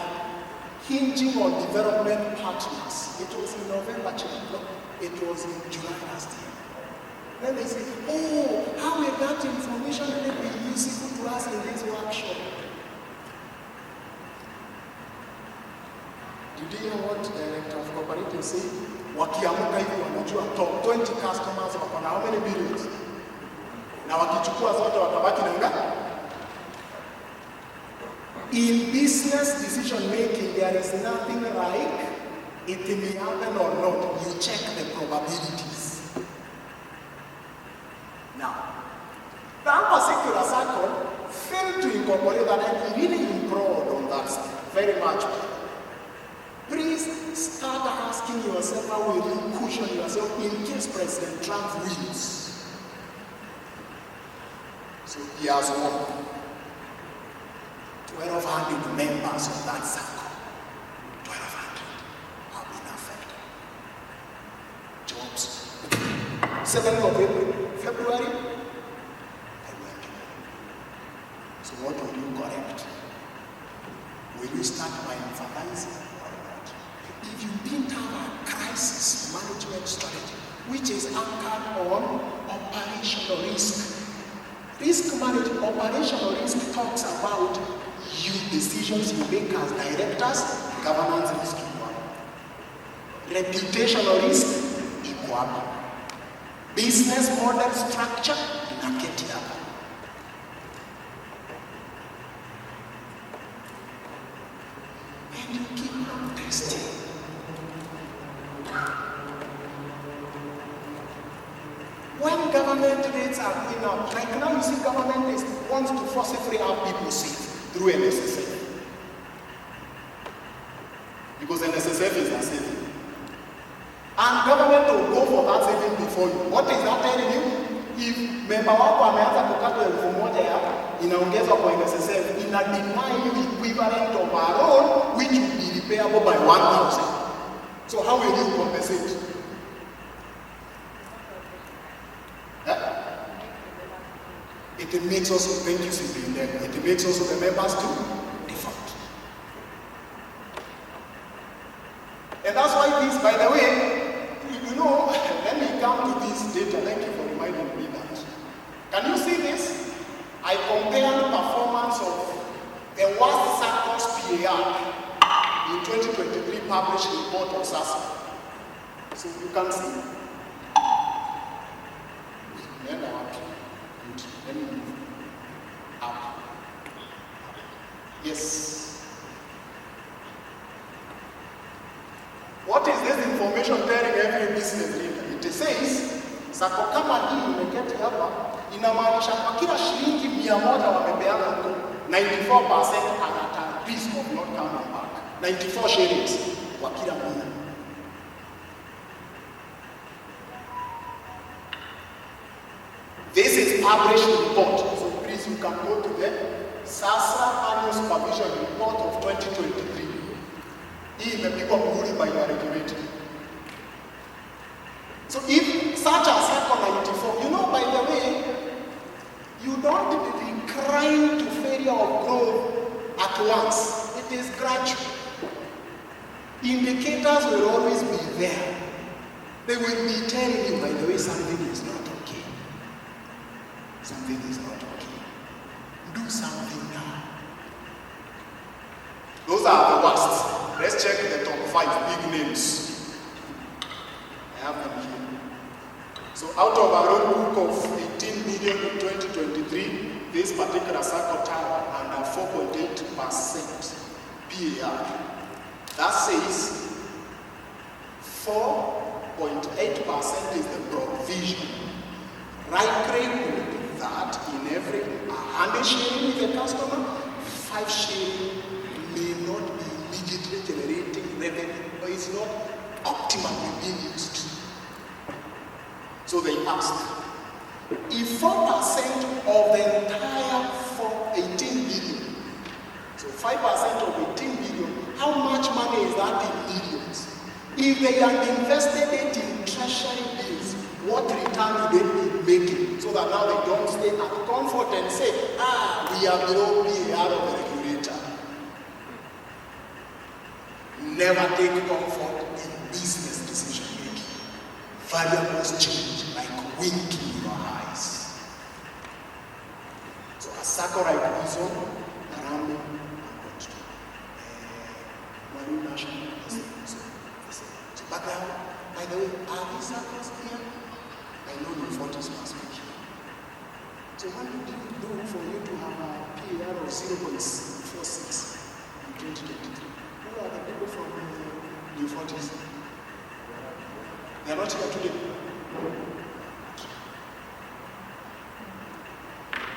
hinging on development partners? It was in November, it was in July last year. Then they say, oh, how will that information be useful to us in this workshop? Did you hear what the director of cooperative said? Wakiamuka hivi wanajua top 20 customers wako na how many billions? Na wakichukua zote watabaki na ngapi? In business decision making, there is nothing like it may happen or not. You check the probabilities. Now, that particular Sacco failed to incorporate that, and he really improved on that very much. Please start asking yourself how will you cushion yourself in case President Trump wins. So he has won. 1,200 members of that Sacco. 1,200 have been affected. Jobs. 7th of February, they went away. So what will you correct? Will you start by emphasizing or not? If you didn't have a crisis management strategy, which is anchored on operational risk. Risk management, operational risk talks about you decisions you make as directors, governance risk equal. Reputational risk equal. Business model structure inaketi hapa. And you keep on testing. When government rates are going up, like now you see government wants to forcibly have people safe through an SSF. Because an SSF is a saving. And government will go for that saving before you. What is that telling you? If member wako ameanza kukatwa 1,000 hapa, inaongezwa kwa NSSF, ina deny you equivalent of a loan which will be repayable by 1,000. So how will you compensate? It makes also, thank you, it makes also the members to default. And that's why this, by the way, you know, let me come to this data. Thank you for reminding me that. Can you see this? I compared the performance of the worst SACCOs PAR in 2023 published report of SACCO. So you can see. Let me move up. Yes. What is this information telling every business leader? It says, Sacco kama hii imeketi hapa, inamaanisha kwa kila shilingi 100 wamepeana huko, 94% are at a risk of not coming back. 94 shillings kwa kila mmoja. This is published report. So please, you can go to the SASSA Annual Supervision Report of 2023. Hii imepigwa muhuri by the regulator. So if such a Sacco 94, you know, by the way, you don't decline to failure of growth at once. It is gradual. Indicators will always be there. They will be telling you, by the way, something is not okay. Something is not okay. Do something now. Those are the worst. Let's check the top 5 big names. I have them here. So out of our own book of 18 million in 2023, this particular Sacco tower under 4.8% PAR. That says 4.8% is the provision. Right grade that in every 100 shilling with a customer, 5 shilling may not be immediately generating revenue, or is not optimally being used. So they asked, if 4% of the entire 18 billion, so 5% of 18 billion, how much money is that in millions? If they had invested it in treasury bills, what return would they be making? So that now they don't stay at comfort and say, we are below PAR of the regulator. Never take comfort in business decision making. Variables change like wind in your eyes. So a Sacco like this one, Narambi, I'm going to Marine National. But by the way, are these Saccos here? I know the 40s must be here. So what did it do for you to have a PAR of 0.46 in 2023? Who are the people from the 40s? They are not here today.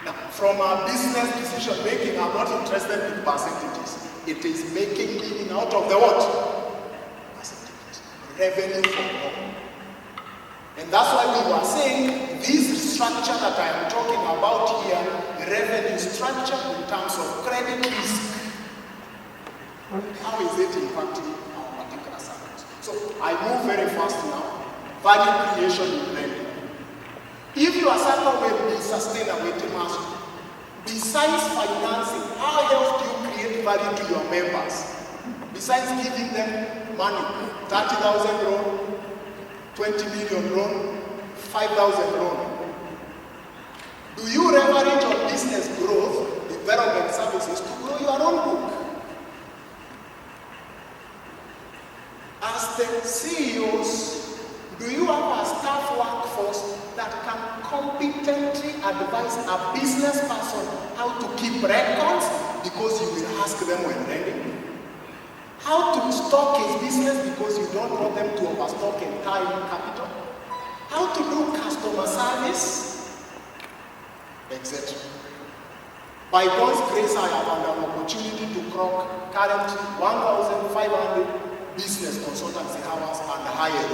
Now, from our business decision making, I'm not interested in percentages. It is making meaning out of the what? Percentages. Revenue from all. And that's why we were saying this structure that I am talking about here, the revenue structure in terms of credit risk, how is it impacting our particular Saccos? So I move very fast now. Value creation in lending. If your Sacco will be sustainable, it must. Besides financing, how else do you create value to your members? Besides giving them money, 30,000 loan, 20 million loan, 5,000 loan. Do you leverage on business growth, development services to grow your own book? As the CEOs, do you have a staff workforce that can competently advise a business person how to keep records because you will ask them when lending? How to stock his business because you don't want them to overstock entire capital? How to do customer service, etc. By God's grace, I have an opportunity to clock currently 1,500 business consultancy hours and higher.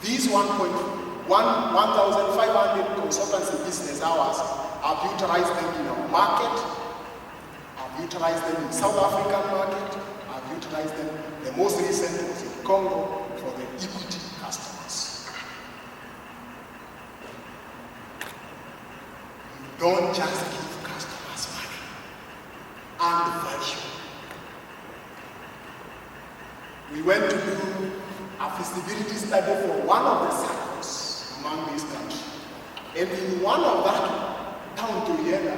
These 1,500 consultancy business hours, I've utilized them in our market, I've utilized them in South African market, I've utilized them, the most recent was in Congo for the equity customers. You don't just give customers money and value. We went to do a feasibility study for one of the Saccos among these countries. And in one of that, down to Vienna,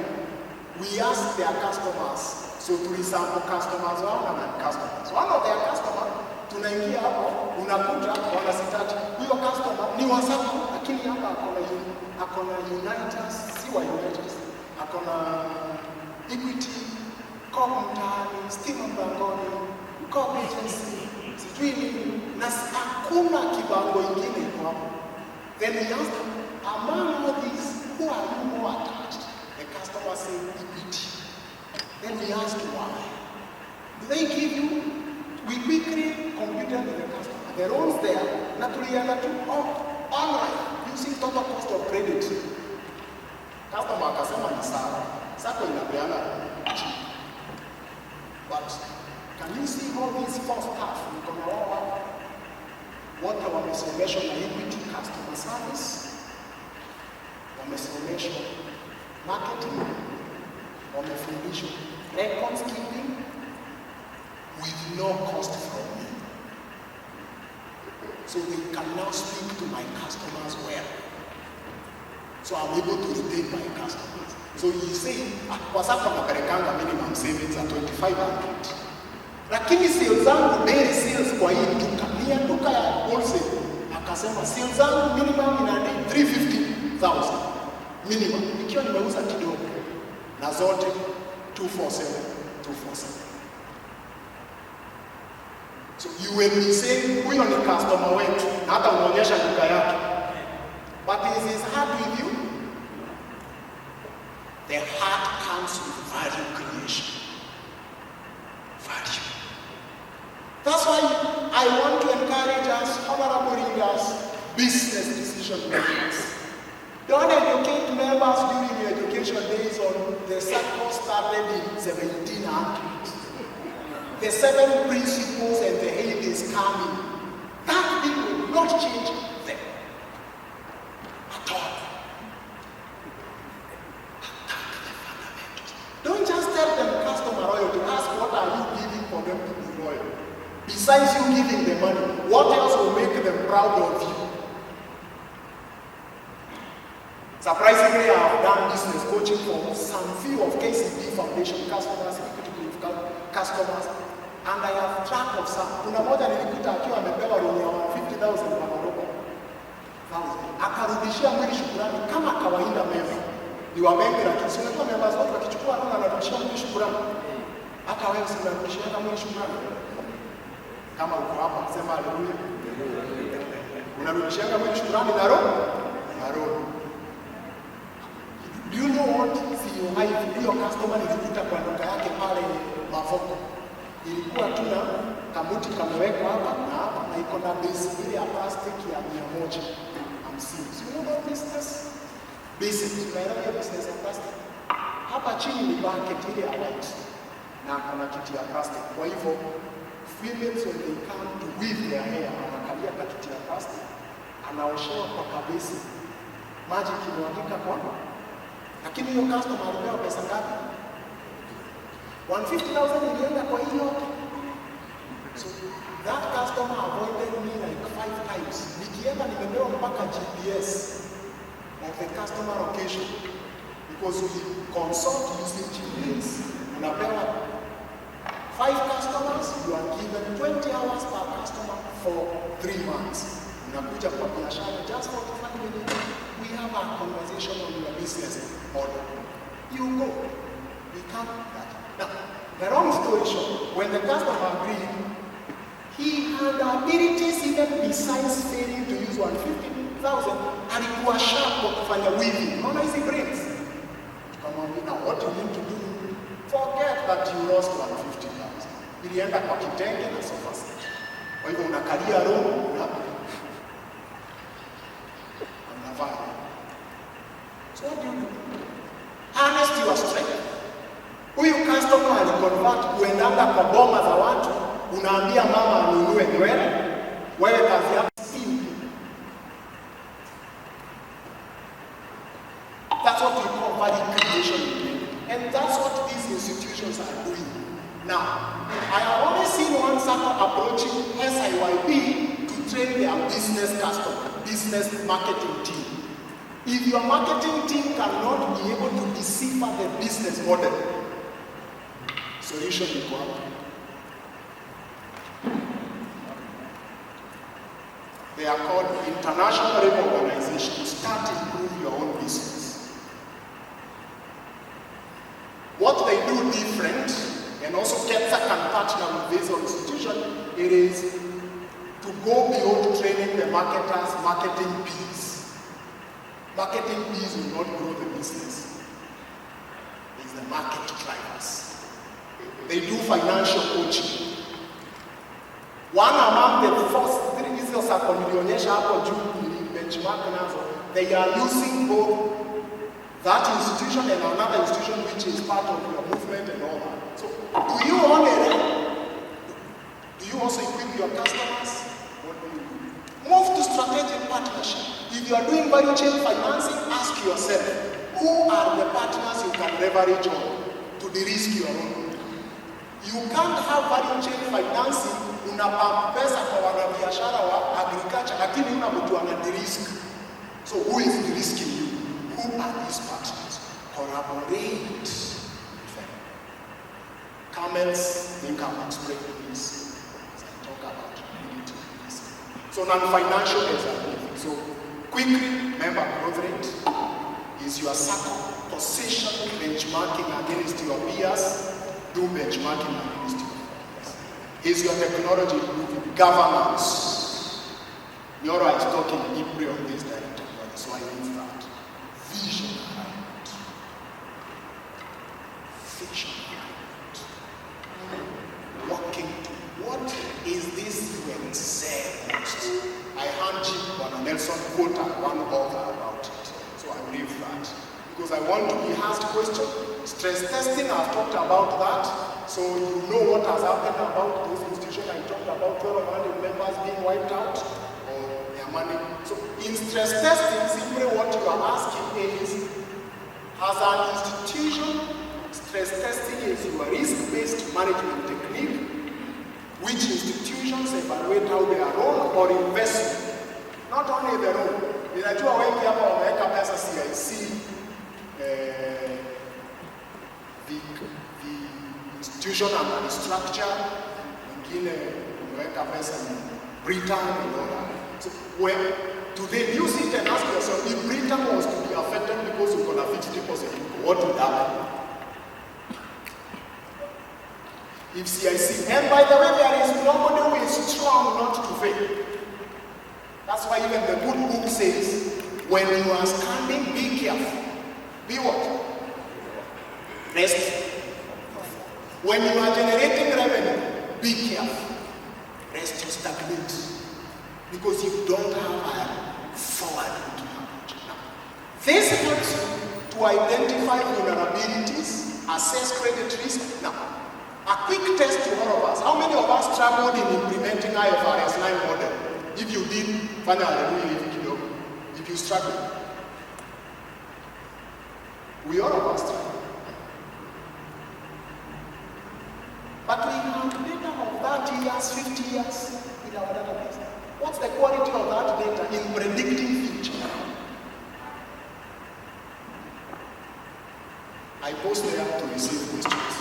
we asked their customers, so to resample customers, and customers. One of their customers, tunaingia hapo, unakuta, wanasitaji, huyo customer ni wa Sacco, lakini hapa akona Unitas, si wa Unitas, akona Equity, Coop mtaani, Stima mlangoni, Coop agency, sijui nini, na hakuna kibango ingine kwa hapo. Then we asked them, among all these, who are you more attached? The customer said, Equity. Then we asked why. Do they give you? We quickly computed with the customer. The loans there, naturally, online, using total cost of credit. Customer akasema ni sawa. Sacco inapeana cheap. But can you see all these four staff? What wamesomeshwa na Equity customer service, wamesomeshwa marketing, wamefundishwa records keeping with no cost from me. So they can now speak to my customers well. So I'm able to retain my customers. So you say, kwa Sacco naperekanga minimum savings at 2,500. Lakini sales zangu daily sales kwa hii duka, ni ya duka ya wholesale. Akasema sales zangu minimum inani 350,000 minimum. Ikiwa nimeuza kidogo na zote 247. So you will be saying, huyo ni customer wetu, na hata unaonyesha duka yake. But is his heart with you? The heart comes with value creation. Value. That's why I want to encourage us, honorable readers, business decision makers. Don't educate members during your education days on the Sacco started in 1700. The 7 principles and the 8 is coming. That thing will not change them at all. besides you giving them money, what else will make them proud of you? Surprisingly, I have done business coaching for some few of KCB Foundation customers, customers, and I have track of some. Kuna moja nilikuta akiwa amepewa loan ya 50,000 kwa Morocco. Akarudishia mwili shukrani kama kawaida member. Ni wa benki lakini sio kwa members wote wakichukua loan anarudishia mwili shukrani. Hata wewe si unarudishia mwili shukrani. Kama uko hapa sema haleluya. Unarudishia mwili shukrani na roho? Na roho. Do you know what hiyo customer nilikuta kwa duka yake pale Mavoko? Ilikuwa tu na kamuti kamewekwa hapa na hapa na iko na base ile ya plastic ya 150. So you know what business? Basic, tunaelewa business ya plastic. Hapa chini ni bucket ile ya white na kuna kiti ya plastic. Kwa hivyo females when they come to weave their hair anakalia kiti ya plastic, anaoshewa kwa kabisa. Maji kimwagika kwa. Lakini hiyo customer alipewa pesa ngapi? 150,000 ilienda kwa hiyo. So that customer avoided me like 5 times. Nikienda nimepewa mpaka GPS of the customer location because we consult using GPS. Unapewa 5 customers, you are given 20 hours per customer for 3 months. Unakuja kwa biashara just for 5 minutes. We have a conversation on your business model. You go. We can't do that. Now, the long story short, when the customer agreed, he had abilities even besides failing to use 150,000, alikuwa sharp kwa kufanya weaving. Unaona hizi brains? Tukamwambia, now what you need to do, forget that you lost 150,000. Ilienda kwa kitenge na sofa set. Kwa hivyo unakalia room, so what do you do? Harness your strength. Huyu customer aliconvert kuendanga kwa boma za watu, unaambia mama anunue nywele, wewe kazi yako simple. That's what we call value creation, and that's what these institutions are doing. Now, I have only seen one Sacco approaching SIYP to train their business marketing team. If your marketing team cannot be able to decipher the business model, solution is one. They are called international labor organizations. Start to improve your own business. What they do different, and also KETSA can partner with this institution, it is to go beyond training the marketers, marketing piece. Marketing piece will not grow the business. It's the market drivers. They do financial coaching. One among the first 3 hizo Sacco nilionyesha hapo juu benchmark nazo, they are using both that institution and another institution which is part of your movement and all that. So, do you also equip your customers? What do you do? Move to strategic partnership. If you are doing value chain financing, ask yourself, who are the partners you can leverage on to de-risk your own? You can't have value chain financing, unapampa pesa kwa wanabiashara wa agriculture, lakini una mtu ana de-risk. So who is de-risking you? Who are these partners? Collaborate with them. Comments, think I will explain this as I talk about unity. So non-financial example. So quickly, remember growth rate is your Sacco position benchmarking against your peers. Do benchmarking against your peers. Is your technology improving? Governance. Nyora is talking deeply on this director, so I leave that. Vision alignment. Vision alignment. Walking to what is this you excel most? I hand you Nelson quote one author about it. So I leave that. Because I want to be asked questions. Stress testing, I've talked about that. So you know what has happened about those institutions. I talked about 1,200 members being wiped out or their money. So in stress testing, simply what you are asking is, as an institution, stress testing is your risk-based management technique. which institutions evaluate how they are run or invest. Not only the run. Ninajua wengi hapa wameweka pesa CIC, the institution and the structure, wengine wameweka pesa in Britain and all that. So do they use it and ask yourself, if Britain was to be affected because you've got a fixed deposit, what would happen? If CIC, and by the way, there is nobody who is strong not to fail. That's why even the good book says, when you are standing, be careful. Be what? Rest. When you are generating revenue, be careful. Rest, you stagnate. Because you don't have a forward-looking approach. Now, this helps you to identify vulnerabilities, assess credit risk. Now, a quick test to all of us. How many of us struggled in implementing IFRS 9 model? If you did, if you struggled. We all of us struggled. But we have data of 30 years, 50 years in our database. What's the quality of that data in predicting future? I post there to receive questions.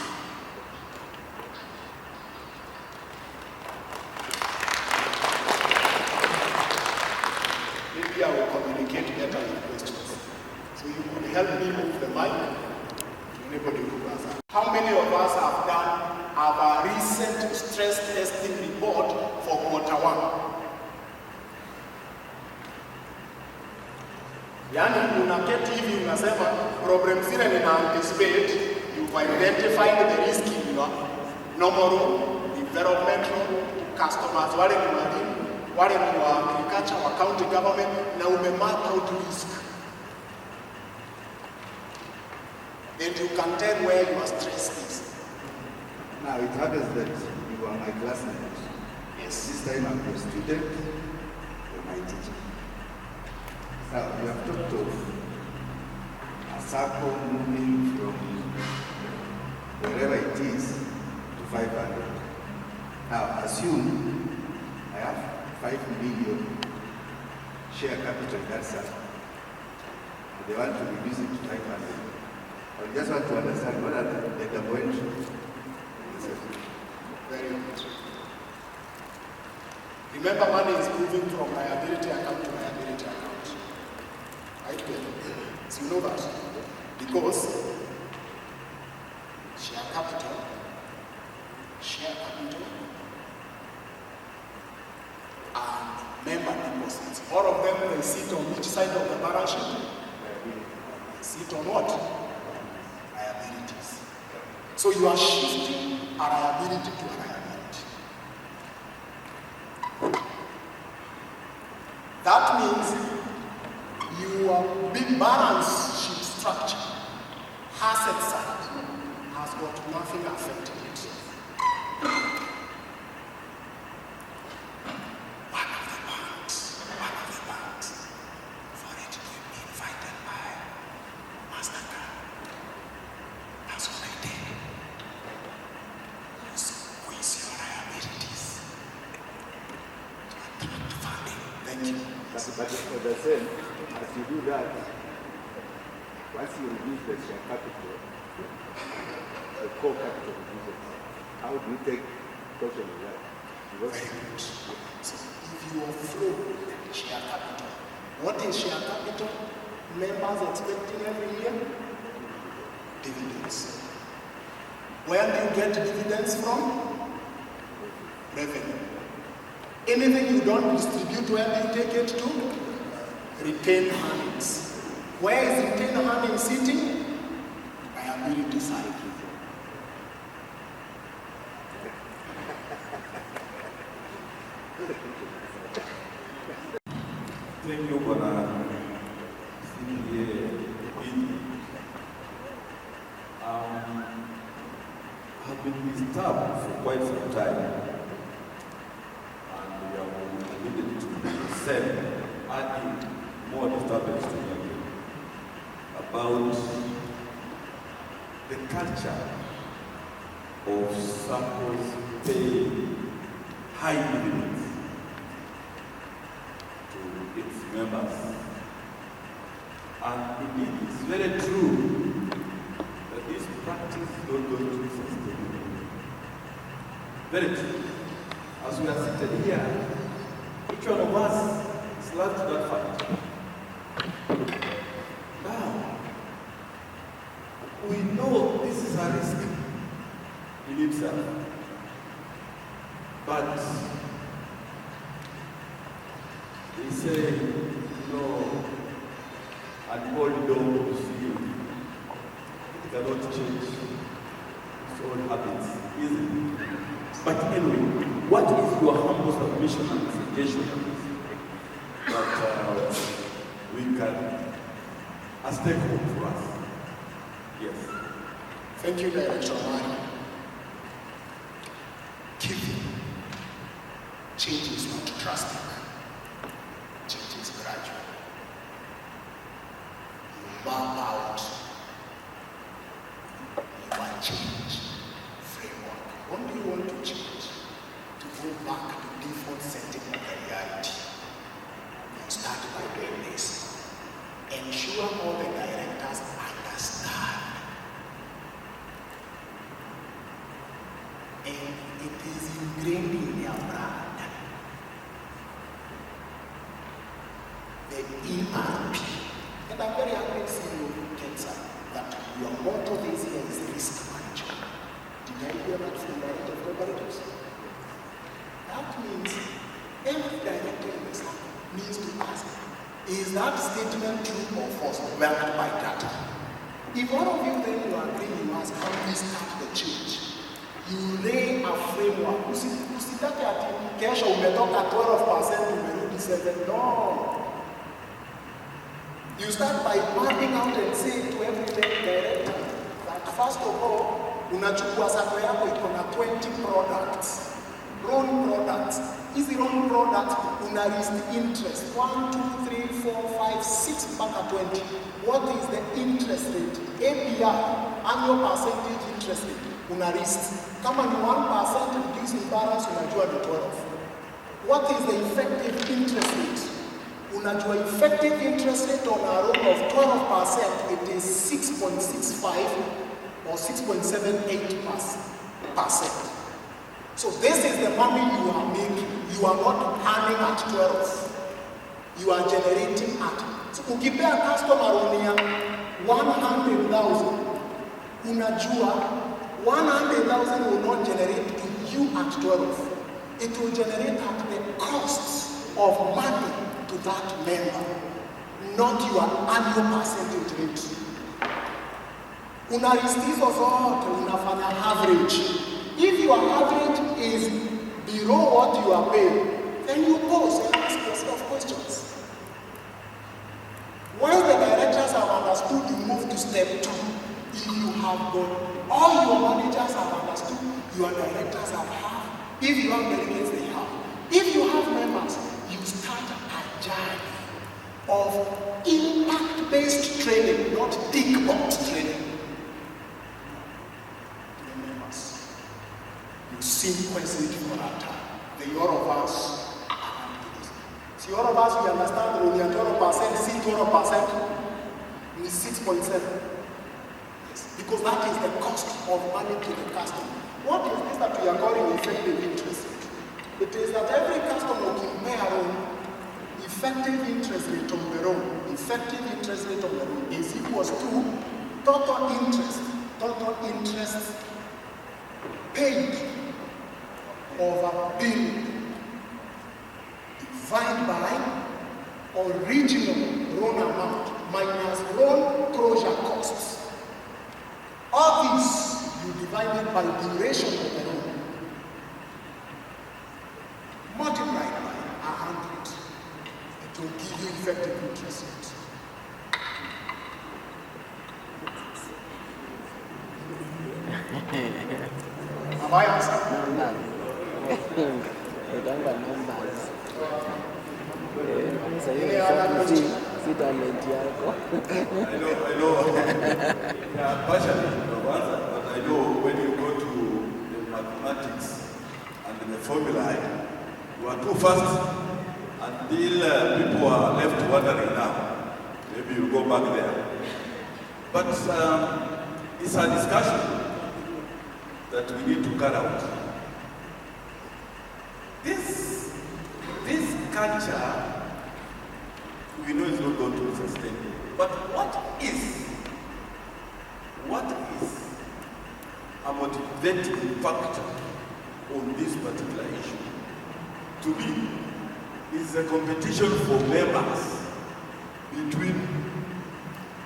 Maybe I will communicate better with questions. So you could help me move the mic to anybody who has that. How many of us have a recent stress testing report for Q1? Yani unaketi hivi unasema problem zile nina anticipate, you've identified the risk in your normal room, development room, customers, wale ni walimu, wale ni wa agriculture, wa county government, na umemap out risk. And you can tell where your stress is. Now it happens that you are my classmate. Yes. This time I'm your student, you're my teacher. Now, we have talked of a Sacco moving from wherever it is to 500. Now, assume I have 5 million share capital in that Sacco. They want to reduce it to 500. I just want to understand what are the data points. Very good. Remember, money is moving from liability account to liability account. Right there. So you know that. Because share capital, and member deposits. All of them, they sit on which side of the balance sheet? They sit on what? Liabilities. So you are shifting a liability to a liability. That means your big balance sheet structure, asset side, has got nothing affecting it. One of the banks, for it to be invited by MasterCard. That's what I did. You squeeze your liabilities to attract funding. Thank you. But for the same, as you do that, once you reduce the share capital, the core capital reduces. How do you take caution of that? Very good. So if you flow share capital, what is share capital? Members expecting every year? Dividends. Where do you get dividends from? Revenue. Anything you don't distribute, where do you take it to? Retained earnings. Where is retained earnings sitting? Liability side. Thank you, Bwana Kithinji. Have been disturbed for quite some time, and we have needed to send adding more disturbance to me about the culture of SACCOs paying high dividends to its members. And indeed, it's very true that this practice is not going to be sustainable. Very true. As we are seated here, each one of us is left to that fact. Now, we know this is a risk in itself, but they say, an old dog will see you. It cannot change its old habits, isn't it? But anyway, what is your humble submission and suggestion that we can, as take home for us? Yes. Thank you, Director Mari. Change is not drastic. Change is gradual. You map out your change framework. When do you want to change? To go back to default setting of the reality. You start by doing this. Ensure all the directors understand. And it is ingrained in their brand. The ERP. And I'm very happy to see you, KETSA, that your motto this year is risk management. Did I hear that from the Director of Cooperatives? That means every director in the Sacco needs to ask, is that statement true or false, backed by data? If one of you then you agree, you ask, how do we start the change? You lay a framework. Usitake ati kesho umetoka 12% umerudi 7%. No. You start by mapping out and saying to every director that first of all, unachukua Sacco yako iko na 20 products. Loan products. Hizi loan products una list interest 1, 2, 3, 4, 5, 6 mpaka 20. What is the interest rate? APR, annual percentage interest rate. Una list. Kama ni 1% reducing balance unajua ni 12. What is the effective interest rate? Unajua effective interest rate on a loan of 12%, it is 6.65 or 6.78%. So this is the money you are making. You are not earning at 12. You are generating at. So ukipea customer loan ya 100,000, unajua 100,000 will not generate to you at 12. It will generate at the cost of money to that member, not your annual percentage rate. Unaristizo zote unafanya average. If your average is below what you are paying, then you pause and ask yourself questions. Once the directors have understood, you move to step 2. If you have got all your managers have understood, your directors have had. If you have delegates, they have. If you have members, you start a journey of impact-based training, not tick-box training. To the members, you sequence it for that time. The all of us are into this. See, all of us, we understand that when you are 12%, see 12% is 6.7. Because that is the cost of money to the customer. What is this that we are calling effective interest rate? It is that every customer can pay a loan, effective interest rate on the loan, effective interest rate on the loan is equals to total interest paid over bill divided by original loan amount minus loan closure costs. All this you divide it by duration of the loan. Multiplied by 100. It will give you effective interest rate. Have I answered? Any other question? I know. Yeah, partially you've answered, but I know when you go to the mathematics and the formula, You are too fast until people are left wondering now. Maybe you go back there. But it's a discussion that we need to carry out. This culture, we know it's not going to be sustainable. But what is a motivating factor on this particular issue? To me, it's a competition for members between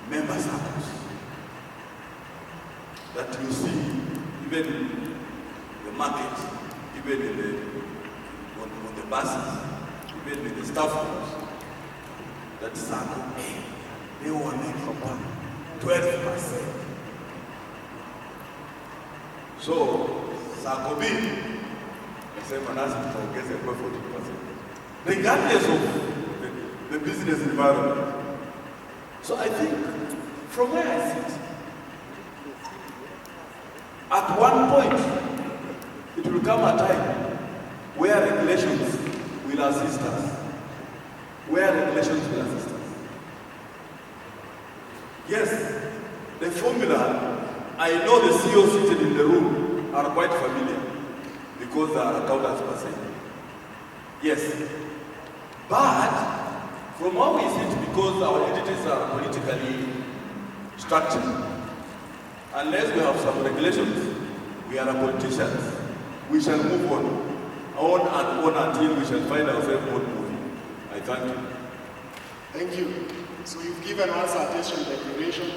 member SACCOs that you see even in the market, even on the buses, even in the staff rooms, that Sacco, they were making 12%. So, Sacco B, the same as gets a 40%, regardless of the business environment. So I think, from where I sit, at one point, it will come a time where regulations will assist us. Yes, the formula, I know the CEOs seated in the room are quite familiar because they are accountants per se. Yes, but from how we sit, because our entities are politically structured, unless we have some regulations, we are politicians. We shall move on until we shall find ourselves not moving. I thank you. Thank you. So you've given us attention regulation,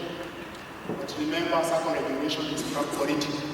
but remember, Sacco regulation is not political.